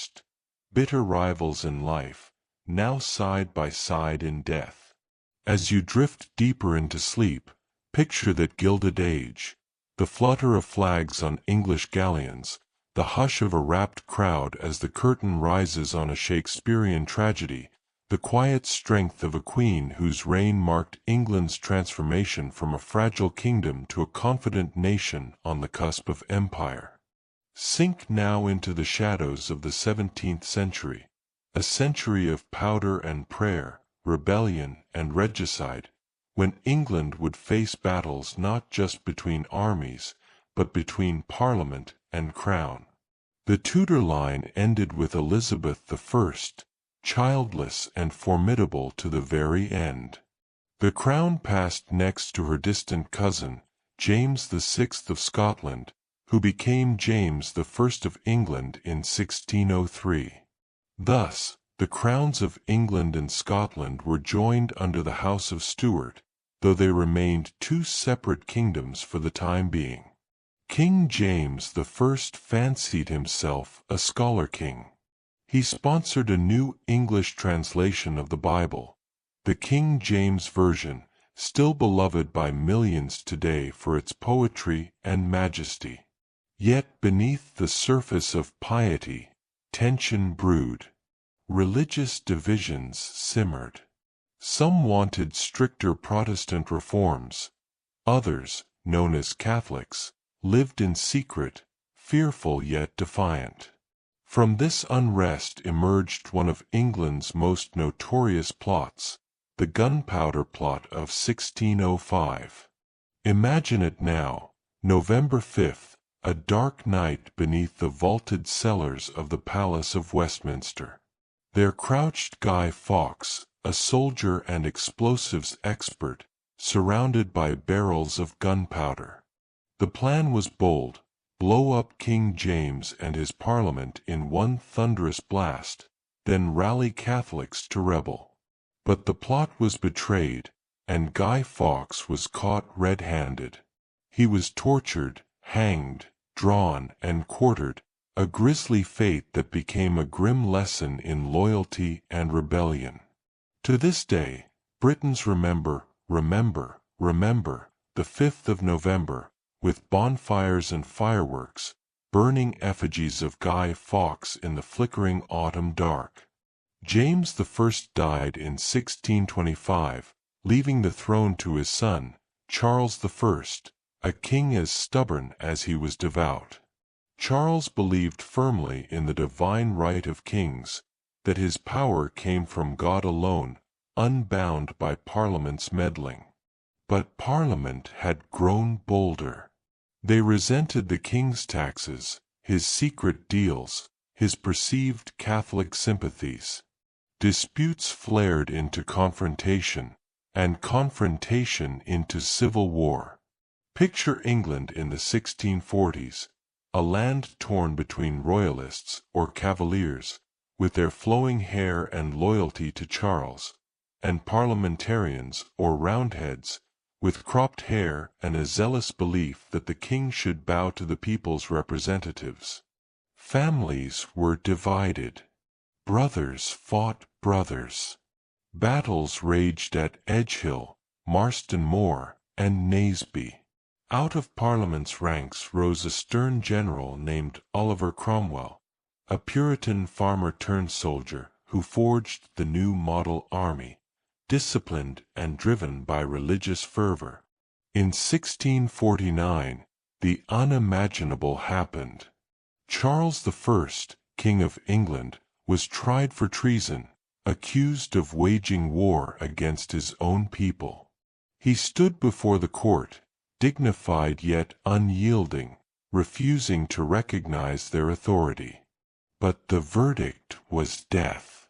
bitter rivals in life, now side by side in death. As you drift deeper into sleep, picture that gilded age, the flutter of flags on English galleons, the hush of a rapt crowd as the curtain rises on a Shakespearean tragedy, the quiet strength of a queen whose reign marked England's transformation from a fragile kingdom to a confident nation on the cusp of empire. Sink now into the shadows of the 17th century, a century of powder and prayer, rebellion and regicide, when England would face battles not just between armies, but between Parliament and Crown. The Tudor line ended with Elizabeth I, childless and formidable to the very end. The crown passed next to her distant cousin, James VI of Scotland, who became James I of England in 1603. Thus, the crowns of England and Scotland were joined under the House of Stuart, though they remained two separate kingdoms for the time being. King James I fancied himself a scholar king. He sponsored a new English translation of the Bible, the King James Version, still beloved by millions today for its poetry and majesty. Yet beneath the surface of piety, tension brewed. Religious divisions simmered. Some wanted stricter Protestant reforms. Others, known as Catholics, lived in secret, fearful yet defiant. From this unrest emerged one of England's most notorious plots, the gunpowder plot of 1605. Imagine it now, November 5th, a dark night beneath the vaulted cellars of the Palace of Westminster. There crouched Guy Fawkes, a soldier and explosives expert, surrounded by barrels of gunpowder. The plan was bold: blow up King James and his Parliament in one thunderous blast, then rally Catholics to rebel. But the plot was betrayed, and Guy Fawkes was caught red-handed. He was tortured, hanged, drawn, and quartered, a grisly fate that became a grim lesson in loyalty and rebellion. To this day, Britons remember the 5th of November, with bonfires and fireworks, burning effigies of Guy Fawkes in the flickering autumn dark. James I died in 1625, leaving the throne to his son, Charles I, a king as stubborn as he was devout. Charles believed firmly in the divine right of kings, that his power came from God alone, unbound by Parliament's meddling. But Parliament had grown bolder. They resented the king's taxes, his secret deals, his perceived Catholic sympathies. Disputes flared into confrontation, and confrontation into civil war. Picture England in the 1640s, a land torn between royalists or cavaliers, with their flowing hair and loyalty to Charles, and parliamentarians or roundheads, with cropped hair and a zealous belief that the king should bow to the people's representatives. Families were divided. Brothers fought brothers. Battles raged at Edgehill, Marston Moor, and Naseby. Out of Parliament's ranks rose a stern general named Oliver Cromwell, a Puritan farmer-turned-soldier who forged the new model army, disciplined and driven by religious fervor. In 1649, the unimaginable happened. Charles I, King of England, was tried for treason, accused of waging war against his own people. He stood before the court, dignified yet unyielding, refusing to recognize their authority. But the verdict was death.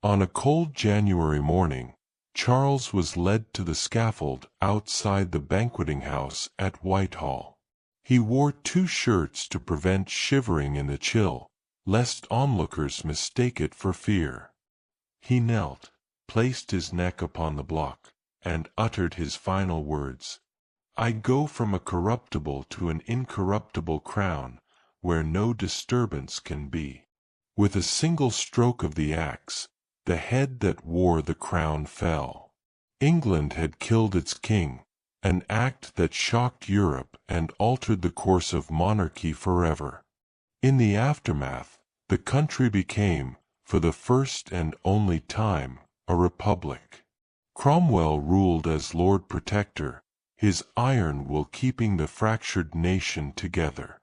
On a cold January morning, Charles was led to the scaffold outside the banqueting house at Whitehall. He wore 2 shirts to prevent shivering in the chill, lest onlookers mistake it for fear. He knelt, placed his neck upon the block, and uttered his final words: "I go from a corruptible to an incorruptible crown, where no disturbance can be." With a single stroke of the axe, the head that wore the crown fell. England had killed its king, an act that shocked Europe and altered the course of monarchy forever. In the aftermath, the country became, for the first and only time, a republic. Cromwell ruled as Lord Protector, his iron will keeping the fractured nation together.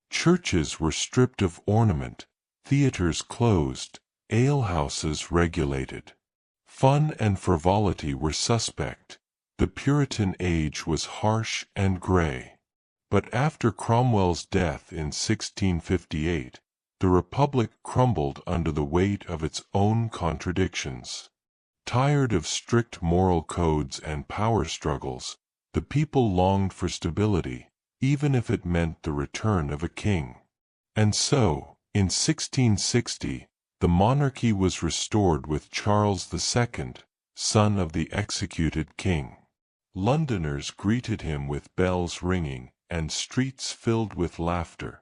Churches were stripped of ornament, theaters closed, alehouses regulated. Fun and frivolity were suspect. The Puritan age was harsh and gray. But after Cromwell's death in 1658, the Republic crumbled under the weight of its own contradictions. Tired of strict moral codes and power struggles, the people longed for stability, even if it meant the return of a king. And so, in 1660, the monarchy was restored with Charles II, son of the executed king. Londoners greeted him with bells ringing and streets filled with laughter.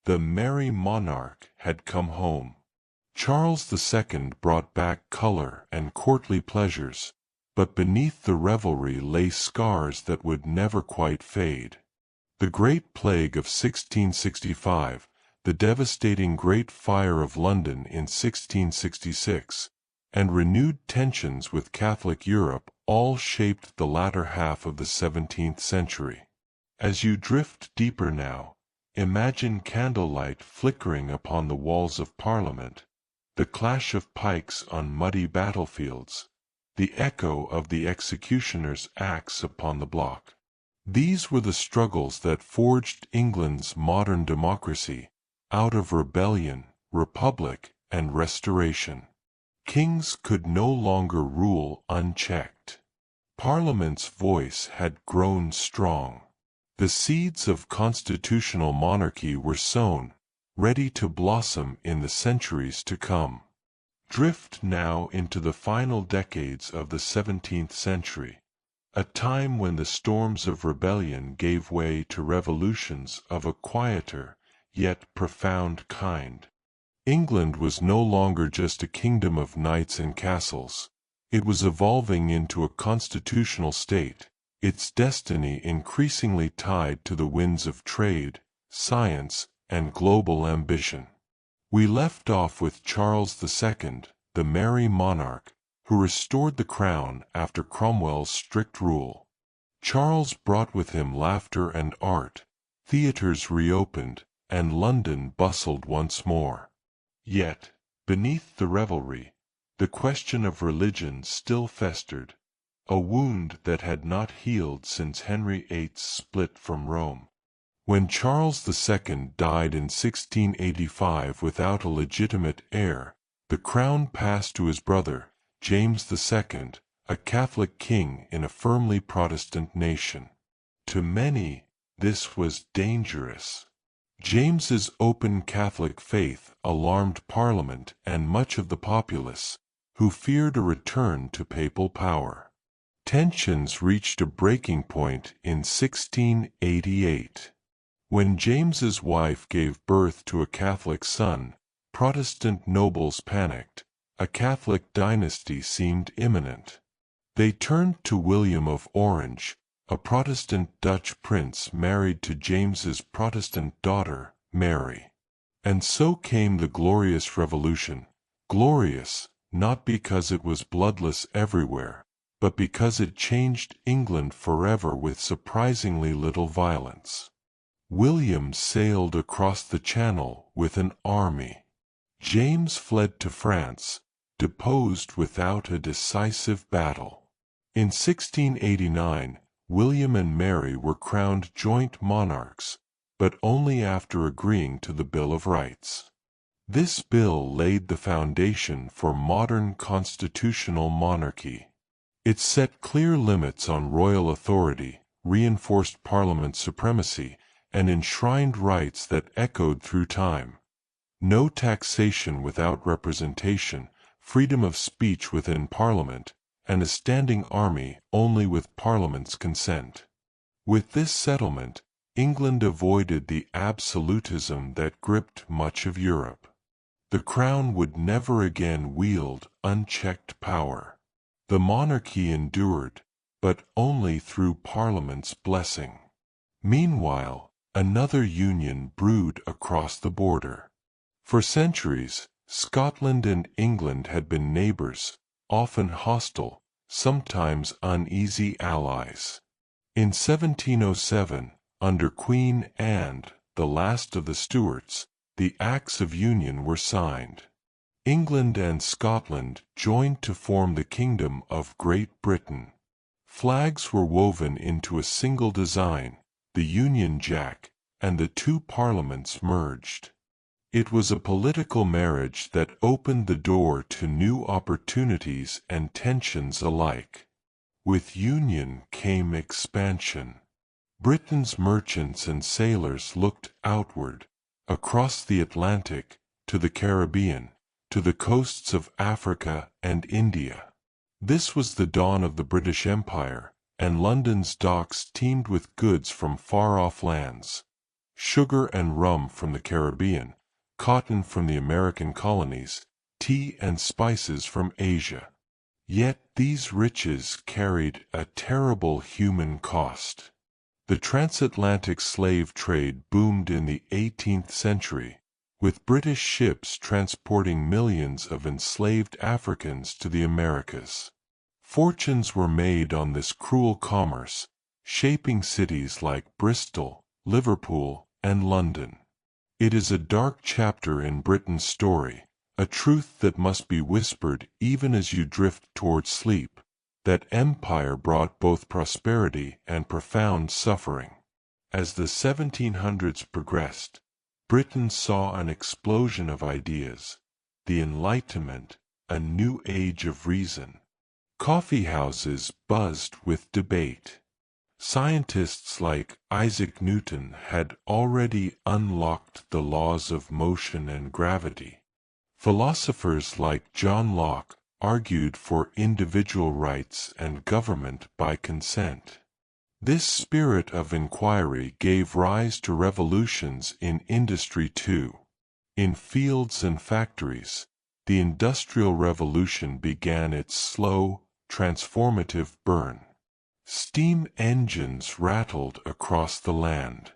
The merry monarch had come home. Charles II brought back color and courtly pleasures, but beneath the revelry lay scars that would never quite fade. The Great Plague of 1665, the devastating Great Fire of London in 1666, and renewed tensions with Catholic Europe all shaped the latter half of the 17th century. As you drift deeper now, imagine candlelight flickering upon the walls of Parliament, the clash of pikes on muddy battlefields, the echo of the executioner's axe upon the block. These were the struggles that forged England's modern democracy, out of rebellion, republic, and restoration. Kings could no longer rule unchecked. Parliament's voice had grown strong. The seeds of constitutional monarchy were sown, ready to blossom in the centuries to come. Drift now into the final decades of the 17th century, a time when the storms of rebellion gave way to revolutions of a quieter, yet profound kind. England was no longer just a kingdom of knights and castles. It was evolving into a constitutional state, its destiny increasingly tied to the winds of trade, science, and global ambition. We left off with Charles II, the merry monarch, who restored the crown after Cromwell's strict rule. Charles brought with him laughter and art, theatres reopened, and London bustled once more. Yet, beneath the revelry, the question of religion still festered, a wound that had not healed since Henry VIII's split from Rome. When Charles II died in 1685 without a legitimate heir, the crown passed to his brother, James II, a Catholic king in a firmly Protestant nation. To many, this was dangerous. James's open Catholic faith alarmed Parliament and much of the populace, who feared a return to papal power. Tensions reached a breaking point in 1688. When James's wife gave birth to a Catholic son, Protestant nobles panicked. A Catholic dynasty seemed imminent. They turned to William of Orange, a Protestant Dutch prince married to James's Protestant daughter, Mary. And so came the Glorious Revolution. Glorious, not because it was bloodless everywhere, but because it changed England forever with surprisingly little violence. William sailed across the Channel with an army. James fled to France, deposed without a decisive battle. In 1689, William and Mary were crowned joint monarchs, but only after agreeing to the Bill of Rights. This bill laid the foundation for modern constitutional monarchy. It set clear limits on royal authority, reinforced Parliament's supremacy, and enshrined rights that echoed through time. No taxation without representation, freedom of speech within Parliament, and a standing army only with Parliament's consent. With this settlement, England avoided the absolutism that gripped much of Europe. The crown would never again wield unchecked power. The monarchy endured, but only through Parliament's blessing. Meanwhile, another union brewed across the border. For centuries, Scotland and England had been neighbors, often hostile, sometimes uneasy allies. In 1707, under Queen Anne, the last of the Stuarts, the Acts of Union were signed. England and Scotland joined to form the Kingdom of Great Britain. Flags were woven into a single design, the Union Jack, and the two parliaments merged. It was a political marriage that opened the door to new opportunities and tensions alike. With union came expansion. Britain's merchants and sailors looked outward, across the Atlantic, to the Caribbean, to the coasts of Africa and India. This was the dawn of the British Empire, and London's docks teemed with goods from far-off lands. Sugar and rum from the Caribbean, cotton from the American colonies, tea and spices from Asia. Yet these riches carried a terrible human cost. The transatlantic slave trade boomed in the 18th century, with British ships transporting millions of enslaved Africans to the Americas. Fortunes were made on this cruel commerce, shaping cities like Bristol, Liverpool, and London. It is a dark chapter in Britain's story, a truth that must be whispered even as you drift toward sleep, that empire brought both prosperity and profound suffering. As the 1700s progressed, Britain saw an explosion of ideas, the Enlightenment, a new age of reason. Coffee houses buzzed with debate. Scientists like Isaac Newton had already unlocked the laws of motion and gravity. Philosophers like John Locke argued for individual rights and government by consent. This spirit of inquiry gave rise to revolutions in industry too. In fields and factories, the Industrial Revolution began its slow, transformative burn. Steam engines rattled across the land.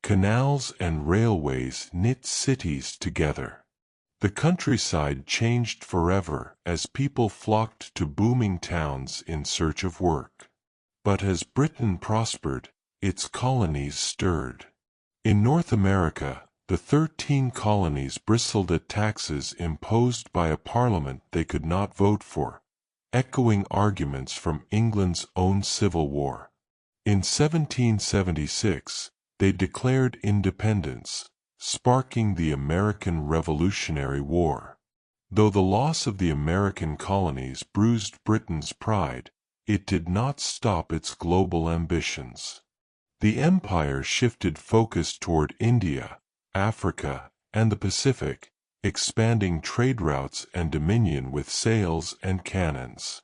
Canals and railways knit cities together. The countryside changed forever as people flocked to booming towns in search of work. But as Britain prospered, its colonies stirred. In North America, the 13 colonies bristled at taxes imposed by a parliament they could not vote for, echoing arguments from England's own Civil War. In 1776, they declared independence, sparking the American Revolutionary War. Though the loss of the American colonies bruised Britain's pride, it did not stop its global ambitions. The empire shifted focus toward India, Africa, and the Pacific, expanding trade routes and dominion with sails and cannons.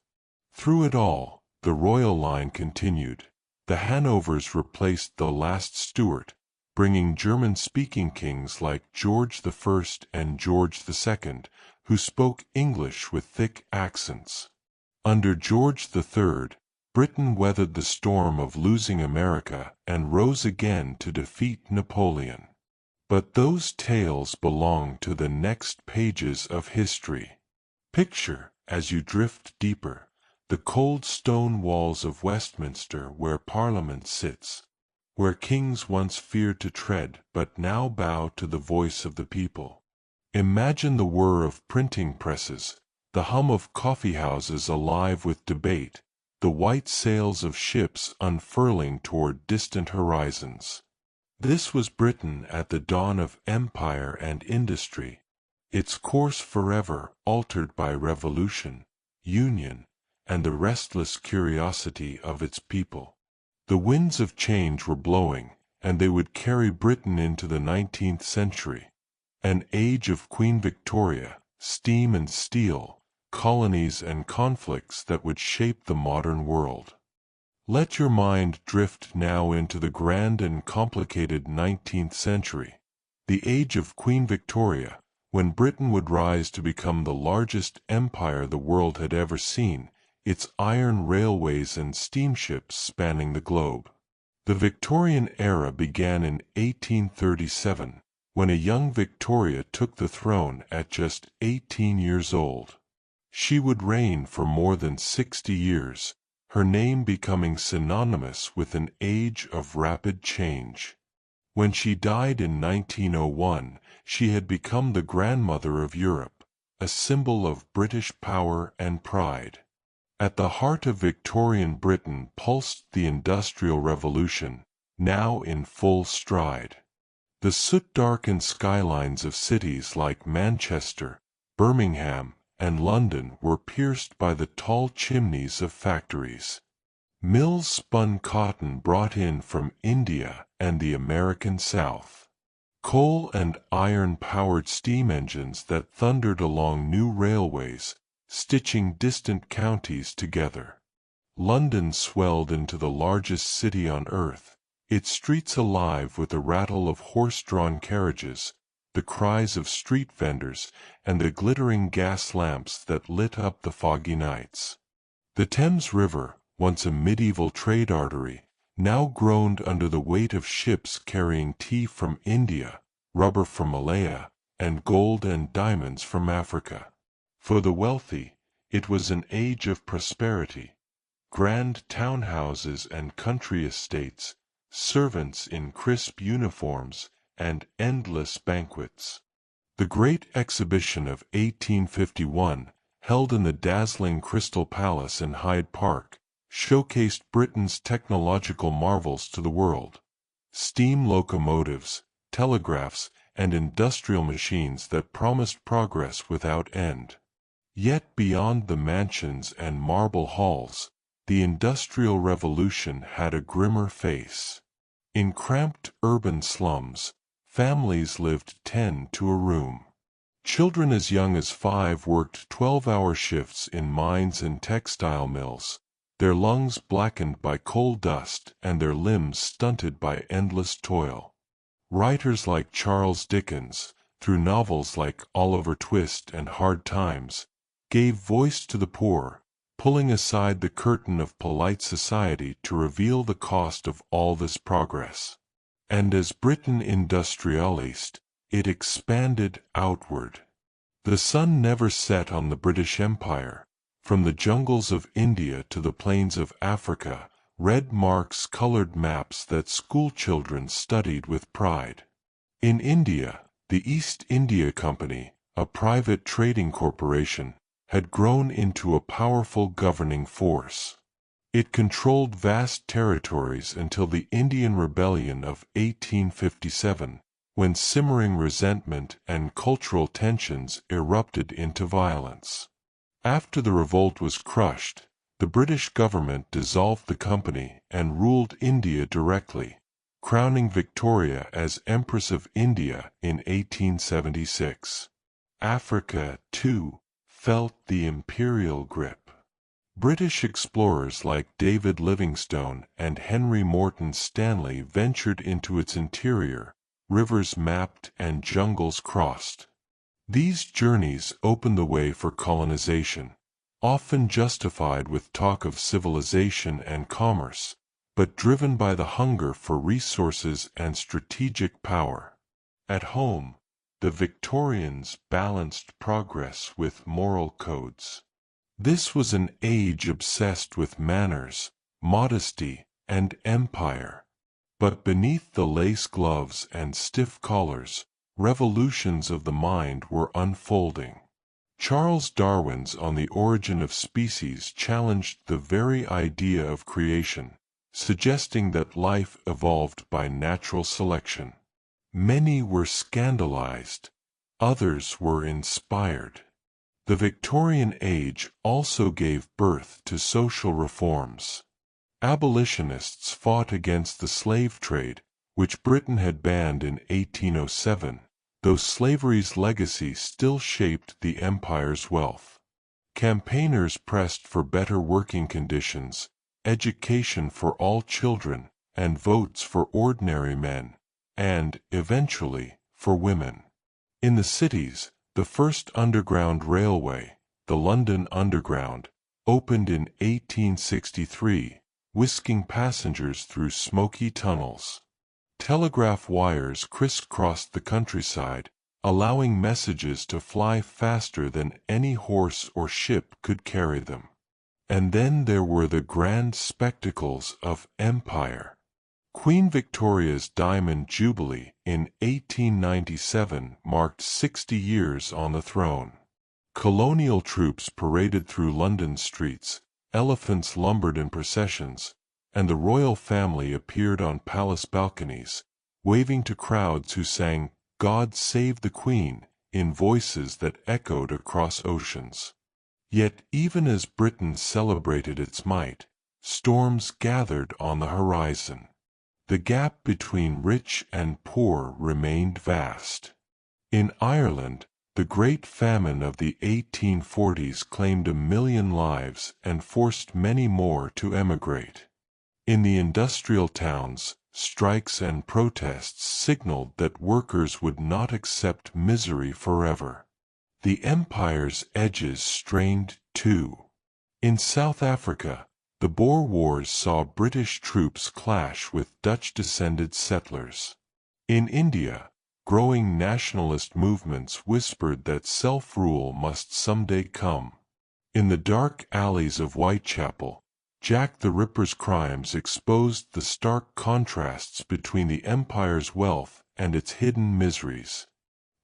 Through it all, the royal line continued. The Hanovers replaced the last Stuart, bringing German-speaking kings like George I and George II, who spoke English with thick accents. Under George III, Britain weathered the storm of losing America and rose again to defeat Napoleon. But those tales belong to the next pages of history. Picture, as you drift deeper, the cold stone walls of Westminster where Parliament sits, where kings once feared to tread but now bow to the voice of the people. Imagine the whir of printing presses, the hum of coffeehouses alive with debate, the white sails of ships unfurling toward distant horizons. This was Britain at the dawn of empire and industry, its course forever altered by revolution, union, and the restless curiosity of its people. The winds of change were blowing, and they would carry Britain into the 19th century, an age of Queen Victoria, steam and steel, colonies and conflicts that would shape the modern world. Let your mind drift now into the grand and complicated 19th century, the age of Queen Victoria, when Britain would rise to become the largest empire the world had ever seen, its iron railways and steamships spanning the globe. The Victorian era began in 1837, when a young Victoria took the throne at just 18 years old. She would reign for more than 60 years, her name becoming synonymous with an age of rapid change. When she died in 1901, she had become the grandmother of Europe, a symbol of British power and pride. At the heart of Victorian Britain pulsed the Industrial Revolution, now in full stride. The soot-darkened skylines of cities like Manchester, Birmingham, and London were pierced by the tall chimneys of factories. Mills spun cotton brought in from India and the American South. Coal and iron-powered steam engines that thundered along new railways, stitching distant counties together. London swelled into the largest city on earth, its streets alive with the rattle of horse-drawn carriages, the cries of street vendors, and the glittering gas lamps that lit up the foggy nights. The Thames River, once a medieval trade artery, now groaned under the weight of ships carrying tea from India, rubber from Malaya, and gold and diamonds from Africa. For the wealthy, it was an age of prosperity. Grand townhouses and country estates, servants in crisp uniforms, and endless banquets. The Great Exhibition of 1851 held in the dazzling Crystal Palace in Hyde Park, showcased Britain's technological marvels to the world. Steam locomotives, telegraphs, and industrial machines that promised progress without end. Yet beyond the mansions and marble halls, the Industrial Revolution had a grimmer face. In cramped urban slums, families lived 10 to a room. Children as young as 5 worked 12-hour shifts in mines and textile mills, their lungs blackened by coal dust and their limbs stunted by endless toil. Writers like Charles Dickens, through novels like Oliver Twist and Hard Times, gave voice to the poor, pulling aside the curtain of polite society to reveal the cost of all this progress. And as Britain industrialized, it expanded outward. The sun never set on the British Empire. From the jungles of India to the plains of Africa, red marks colored maps that schoolchildren studied with pride. In India, the East India Company, a private trading corporation, had grown into a powerful governing force. It controlled vast territories until the Indian Rebellion of 1857, when simmering resentment and cultural tensions erupted into violence. After the revolt was crushed, the British government dissolved the company and ruled India directly, crowning Victoria as Empress of India in 1876. Africa, too, felt the imperial grip. British explorers like David Livingstone and Henry Morton Stanley ventured into its interior, rivers mapped and jungles crossed. These journeys opened the way for colonization, often justified with talk of civilization and commerce, but driven by the hunger for resources and strategic power. At home, the Victorians balanced progress with moral codes. This was an age obsessed with manners, modesty, and empire. But beneath the lace gloves and stiff collars, revolutions of the mind were unfolding. Charles Darwin's On the Origin of Species challenged the very idea of creation, suggesting that life evolved by natural selection. Many were scandalized, others were inspired. The Victorian age also gave birth to social reforms. Abolitionists fought against the slave trade, which Britain had banned in 1807, though slavery's legacy still shaped the empire's wealth. Campaigners pressed for better working conditions, education for all children, and votes for ordinary men, and, eventually, for women. In the cities, the first underground railway, the London Underground, opened in 1863, whisking passengers through smoky tunnels. Telegraph wires crisscrossed the countryside, allowing messages to fly faster than any horse or ship could carry them. And then there were the grand spectacles of empire. Queen Victoria's Diamond Jubilee in 1897 marked 60 years on the throne. Colonial troops paraded through London streets, elephants lumbered in processions, and the royal family appeared on palace balconies, waving to crowds who sang "God Save the Queen" in voices that echoed across oceans. Yet even as Britain celebrated its might, storms gathered on the horizon. The gap between rich and poor remained vast. In Ireland, the Great Famine of the 1840s claimed 1 million lives and forced many more to emigrate. In the industrial towns, strikes and protests signaled that workers would not accept misery forever. The empire's edges strained too. In South Africa, the Boer Wars saw British troops clash with Dutch-descended settlers. In India, growing nationalist movements whispered that self-rule must someday come. In the dark alleys of Whitechapel, Jack the Ripper's crimes exposed the stark contrasts between the empire's wealth and its hidden miseries.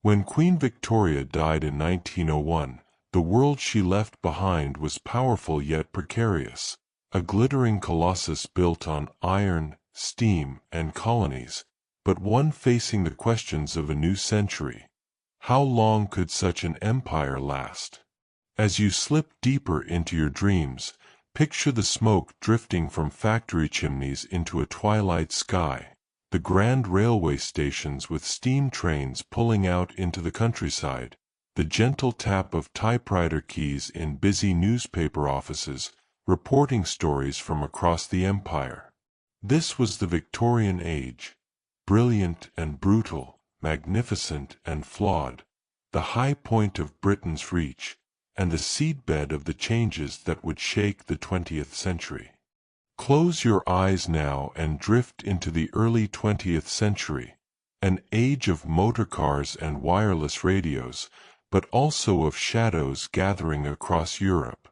When Queen Victoria died in 1901, The world she left behind was powerful yet precarious, a glittering colossus built on iron, steam, and colonies, but one facing the questions of a new century. How long could such an empire last? As you slip deeper into your dreams, picture the smoke drifting from factory chimneys into a twilight sky, the grand railway stations with steam trains pulling out into the countryside, the gentle tap of typewriter keys in busy newspaper offices, reporting stories from across the empire. This was the Victorian Age, brilliant and brutal, magnificent and flawed, the high point of Britain's reach, and the seedbed of the changes that would shake the 20th century. Close your eyes now and drift into the early 20th century, an age of motor cars and wireless radios, but also of shadows gathering across Europe.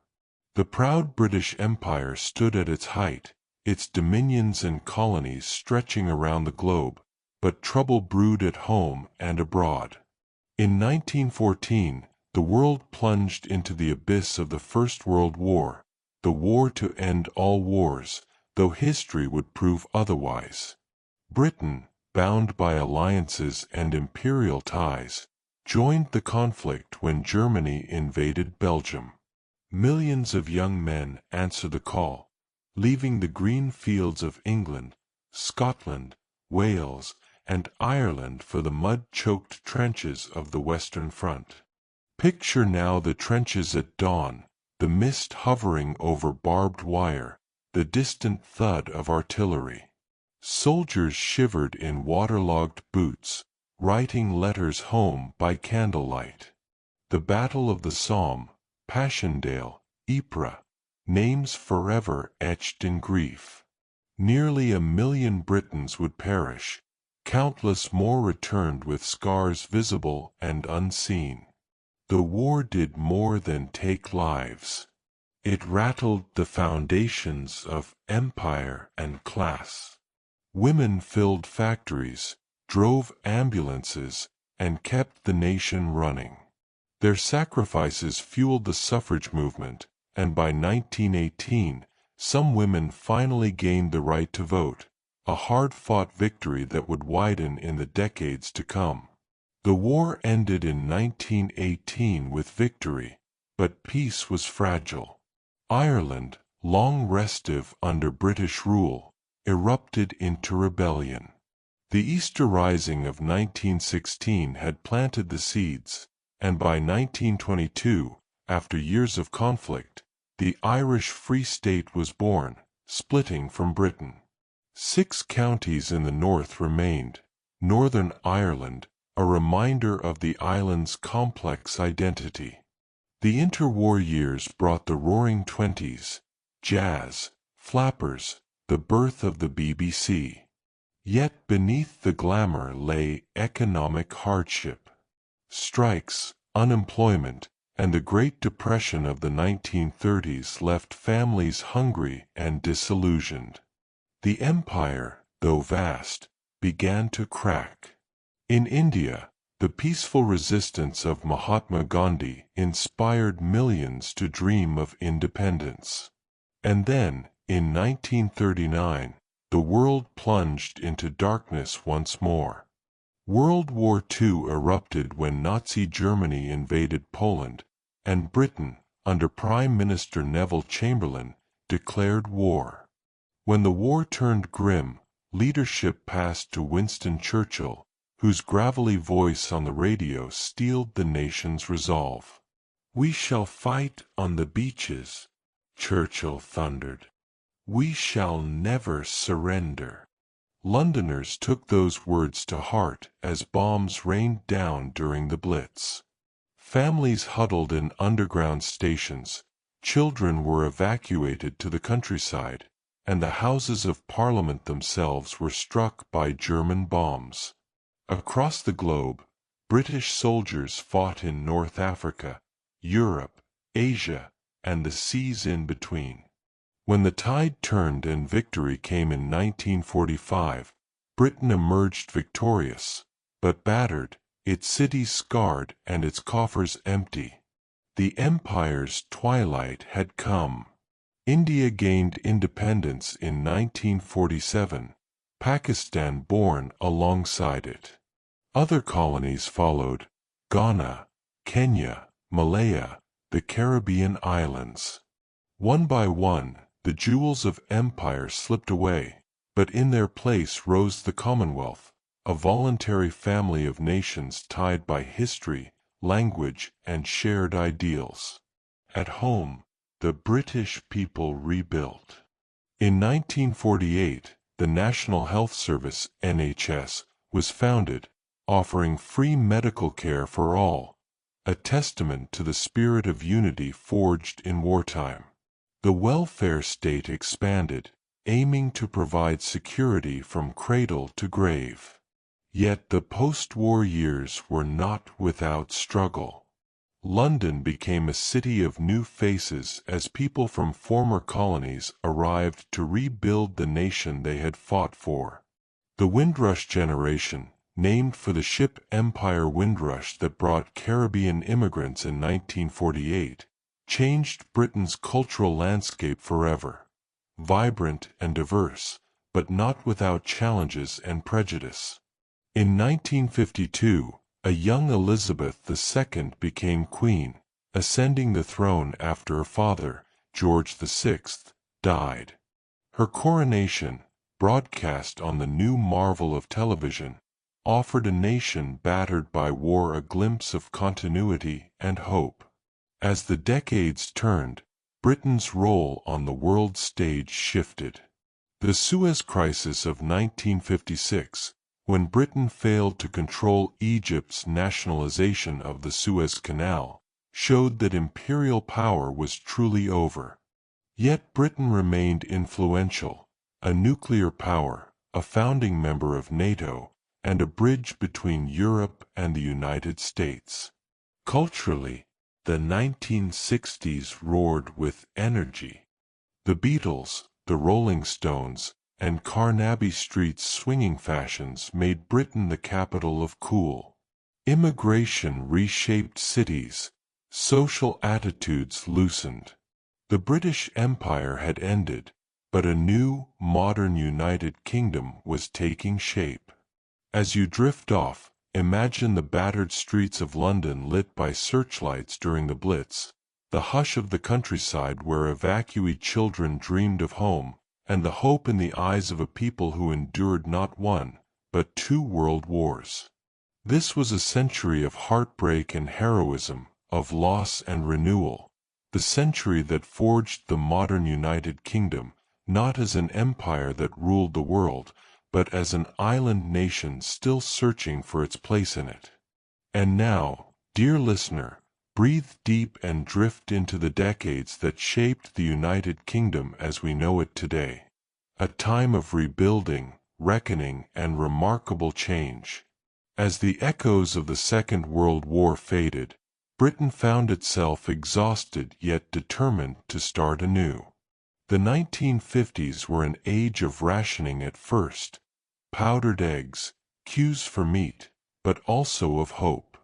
The proud British Empire stood at its height, its dominions and colonies stretching around the globe, but trouble brewed at home and abroad. In 1914, the world plunged into the abyss of the First World War, the war to end all wars, though history would prove otherwise. Britain, bound by alliances and imperial ties, joined the conflict when Germany invaded Belgium. Millions of young men answered the call, leaving the green fields of England, Scotland, Wales, and Ireland for the mud-choked trenches of the Western Front. Picture now the trenches at dawn, the mist hovering over barbed wire, the distant thud of artillery. Soldiers shivered in waterlogged boots, writing letters home by candlelight. The Battle of the Somme, Passchendaele, Ypres, names forever etched in grief. Nearly 1 million Britons would perish, countless more returned with scars visible and unseen. The war did more than take lives. It rattled the foundations of empire and class. Women filled factories, drove ambulances, and kept the nation running. Their sacrifices fueled the suffrage movement, and by 1918, some women finally gained the right to vote, a hard-fought victory that would widen in the decades to come. The war ended in 1918 with victory, but peace was fragile. Ireland, long restive under British rule, erupted into rebellion. The Easter Rising of 1916 had planted the seeds, and by 1922, after years of conflict, the Irish Free State was born, splitting from Britain. 6 counties in the north remained, Northern Ireland, a reminder of the island's complex identity. The interwar years brought the Roaring Twenties, jazz, flappers, the birth of the BBC. Yet beneath the glamour lay economic hardship. Strikes, unemployment, and the Great Depression of the 1930s left families hungry and disillusioned. The empire, though vast, began to crack. In India, the peaceful resistance of Mahatma Gandhi inspired millions to dream of independence. And then, in 1939, the world plunged into darkness once more. World War II erupted when Nazi Germany invaded Poland, and Britain, under Prime Minister Neville Chamberlain, declared war. When the war turned grim, leadership passed to Winston Churchill, whose gravelly voice on the radio steeled the nation's resolve. "We shall fight on the beaches," Churchill thundered. "We shall never surrender." Londoners took those words to heart as bombs rained down during the Blitz. Families huddled in underground stations, children were evacuated to the countryside, and the Houses of Parliament themselves were struck by German bombs. Across the globe, British soldiers fought in North Africa, Europe, Asia, and the seas in between. When the tide turned and victory came in 1945, Britain emerged victorious, but battered, its cities scarred and its coffers empty. The empire's twilight had come. India gained independence in 1947, Pakistan born alongside it. Other colonies followed: Ghana, Kenya, Malaya, the Caribbean islands. One by one, the jewels of empire slipped away, but in their place rose the Commonwealth, a voluntary family of nations tied by history, language, and shared ideals. At home, the British people rebuilt. In 1948, the National Health Service (NHS) was founded, offering free medical care for all, a testament to the spirit of unity forged in wartime. The welfare state expanded, aiming to provide security from cradle to grave. Yet the post-war years were not without struggle. London became a city of new faces as people from former colonies arrived to rebuild the nation they had fought for. The Windrush generation, named for the ship Empire Windrush that brought Caribbean immigrants in 1948, changed Britain's cultural landscape forever. Vibrant and diverse, but not without challenges and prejudice. In 1952, a young Elizabeth II became queen, ascending the throne after her father, George VI, died. Her coronation, broadcast on the new marvel of television, offered a nation battered by war a glimpse of continuity and hope. As the decades turned, Britain's role on the world stage shifted. The Suez Crisis of 1956, when Britain failed to control Egypt's nationalization of the Suez Canal, showed that imperial power was truly over. Yet Britain remained influential, a nuclear power, a founding member of NATO, and a bridge between Europe and the United States. Culturally, the 1960s roared with energy. The Beatles, the Rolling Stones, and Carnaby Street's swinging fashions made Britain the capital of cool. Immigration reshaped cities, social attitudes loosened. The British Empire had ended, but a new, modern United Kingdom was taking shape. As you drift off, imagine the battered streets of London lit by searchlights during the Blitz, the hush of the countryside where evacuee children dreamed of home, and the hope in the eyes of a people who endured not one, but 2 world wars. This was a century of heartbreak and heroism, of loss and renewal, the century that forged the modern United Kingdom, not as an empire that ruled the world, but as an island nation still searching for its place in it. And now, dear listener, breathe deep and drift into the decades that shaped the United Kingdom as we know it today. A time of rebuilding, reckoning, and remarkable change. As the echoes of the Second World War faded, Britain found itself exhausted yet determined to start anew. The 1950s were an age of rationing at first, powdered eggs, queues for meat, but also of hope.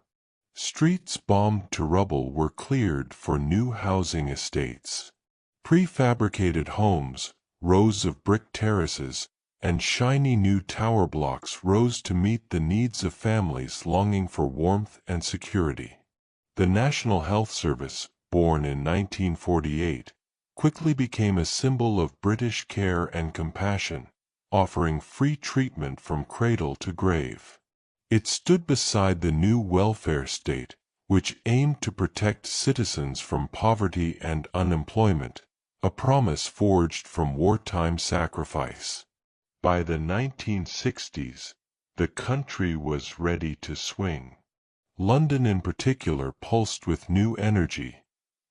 Streets bombed to rubble were cleared for new housing estates. Prefabricated homes, rows of brick terraces, and shiny new tower blocks rose to meet the needs of families longing for warmth and security. The National Health Service, born in 1948, quickly became a symbol of British care and compassion, offering free treatment from cradle to grave. It stood beside the new welfare state, which aimed to protect citizens from poverty and unemployment, a promise forged from wartime sacrifice. By the 1960s, the country was ready to swing. London in particular pulsed with new energy.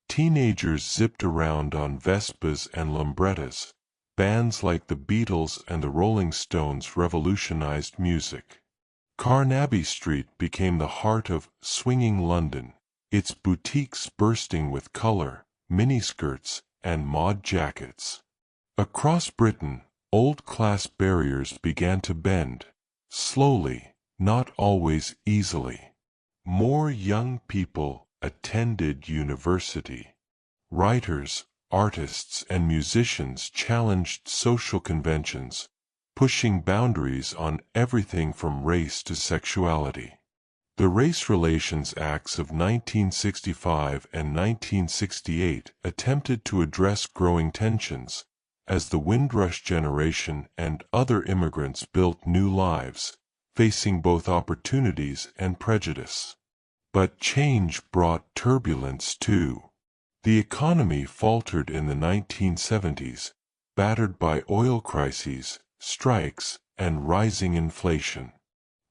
Teenagers zipped around on Vespas and Lambrettas. Bands like the Beatles and the Rolling Stones revolutionized music. Carnaby Street became the heart of swinging London, its boutiques bursting with color, miniskirts, and mod jackets. Across Britain, old-class barriers began to bend, slowly, not always easily. More young people, attended university. Writers, artists, and musicians challenged social conventions, pushing boundaries on everything from race to sexuality. The Race Relations Acts of 1965 and 1968 attempted to address growing tensions, as the Windrush generation and other immigrants built new lives, facing both opportunities and prejudice. But change brought turbulence too. The economy faltered in the 1970s, battered by oil crises, strikes, and rising inflation.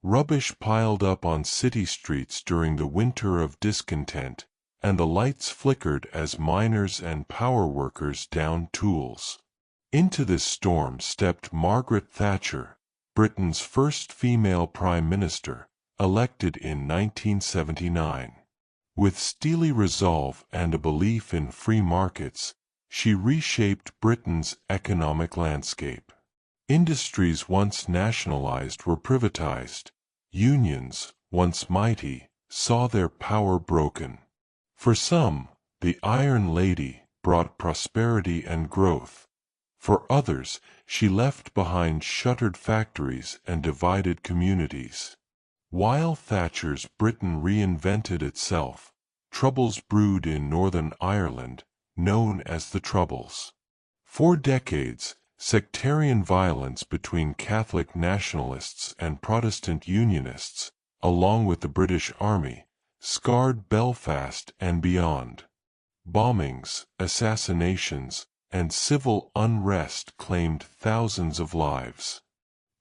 Rubbish piled up on city streets during the winter of discontent, and the lights flickered as miners and power workers downed tools. Into this storm stepped Margaret Thatcher, Britain's first female prime minister, elected in 1979. With steely resolve and a belief in free markets, she reshaped Britain's economic landscape. Industries once nationalized were privatized. Unions, once mighty, saw their power broken. For some, the Iron Lady brought prosperity and growth. For others, she left behind shuttered factories and divided communities. While Thatcher's Britain reinvented itself, troubles brewed in Northern Ireland, known as the Troubles. For decades, sectarian violence between Catholic nationalists and Protestant Unionists, along with the British Army, scarred Belfast and beyond. Bombings, assassinations, and civil unrest claimed thousands of lives.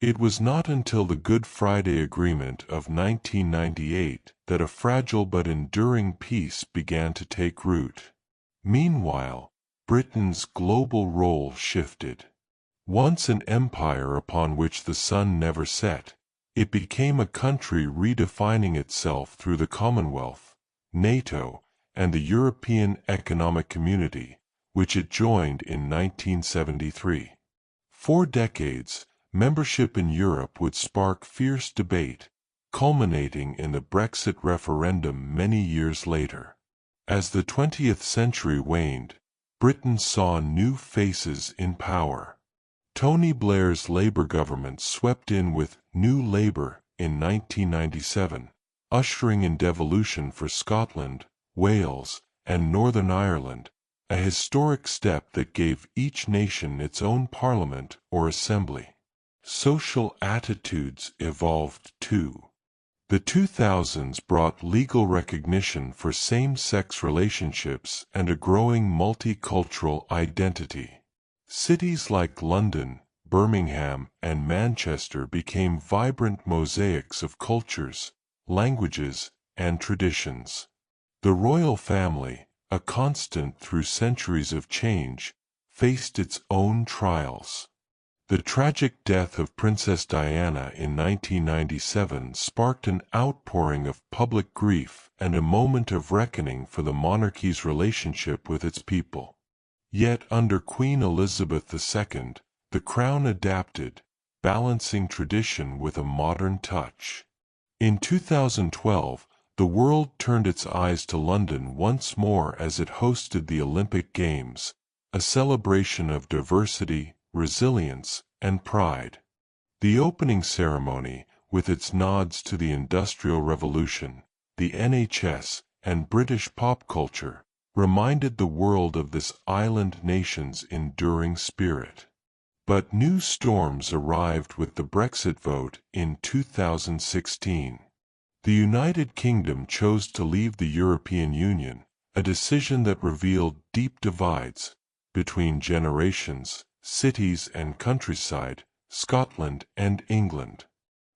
It was not until the Good Friday Agreement of 1998 that a fragile but enduring peace began to take root. Meanwhile, Britain's global role shifted. Once an empire upon which the sun never set, it became a country redefining itself through the Commonwealth, NATO, and the European Economic Community, which it joined in 1973. For decades, membership in Europe would spark fierce debate, culminating in the Brexit referendum many years later. As the 20th century waned, Britain saw new faces in power. Tony Blair's Labour government swept in with New Labour in 1997, ushering in devolution for Scotland, Wales, and Northern Ireland, a historic step that gave each nation its own parliament or assembly. Social attitudes evolved too. The 2000s brought legal recognition for same-sex relationships and a growing multicultural identity. Cities like London, Birmingham, and Manchester became vibrant mosaics of cultures, languages, and traditions. The royal family, a constant through centuries of change, faced its own trials. The tragic death of Princess Diana in 1997 sparked an outpouring of public grief and a moment of reckoning for the monarchy's relationship with its people. Yet under Queen Elizabeth II, the crown adapted, balancing tradition with a modern touch. In 2012, the world turned its eyes to London once more as it hosted the Olympic Games, a celebration of diversity, resilience, and pride. The opening ceremony, with its nods to the Industrial Revolution, the NHS, and British pop culture, reminded the world of this island nation's enduring spirit. But new storms arrived with the Brexit vote in 2016. The United Kingdom chose to leave the European Union, a decision that revealed deep divides between generations, cities and countryside, Scotland and England.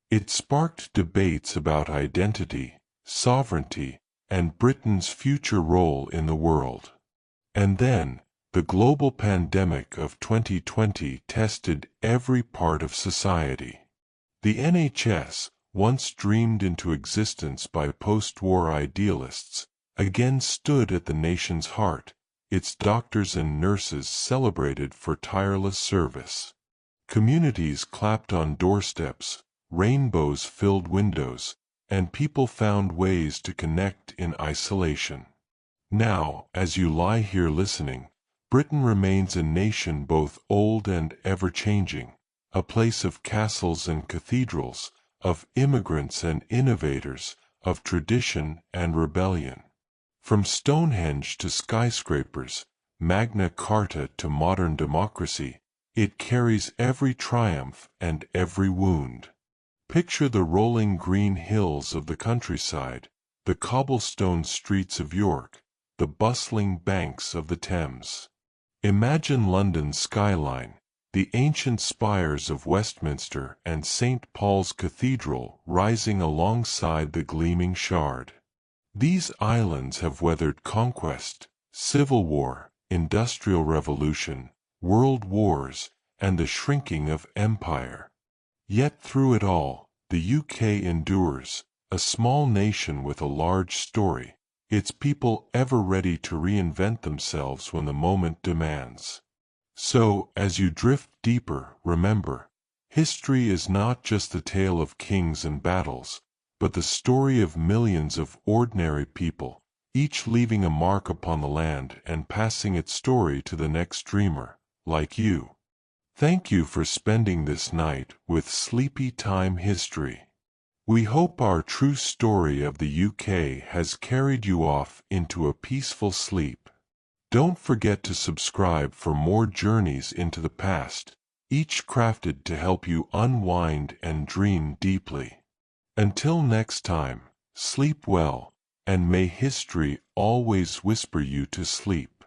It sparked debates about identity, sovereignty, and Britain's future role in the world. And then, the global pandemic of 2020 tested every part of society. The NHS, once dreamed into existence by post-war idealists, again stood at the nation's heart, its doctors and nurses celebrated for tireless service. Communities clapped on doorsteps, rainbows filled windows, and people found ways to connect in isolation. Now, as you lie here listening, Britain remains a nation both old and ever-changing, a place of castles and cathedrals, of immigrants and innovators, of tradition and rebellion. From Stonehenge to skyscrapers, Magna Carta to modern democracy, it carries every triumph and every wound. Picture the rolling green hills of the countryside, the cobblestone streets of York, the bustling banks of the Thames. Imagine London's skyline, the ancient spires of Westminster and St. Paul's Cathedral rising alongside the gleaming Shard. These islands have weathered conquest, civil war, industrial revolution, world wars, and the shrinking of empire. Yet through it all, the UK endures, a small nation with a large story, its people ever ready to reinvent themselves when the moment demands. So, as you drift deeper, remember, history is not just the tale of kings and battles, but the story of millions of ordinary people, each leaving a mark upon the land and passing its story to the next dreamer, like you. Thank you for spending this night with Sleepy Time History. We hope our true story of the UK has carried you off into a peaceful sleep. Don't forget to subscribe for more journeys into the past, each crafted to help you unwind and dream deeply. Until next time, sleep well, and may history always whisper you to sleep.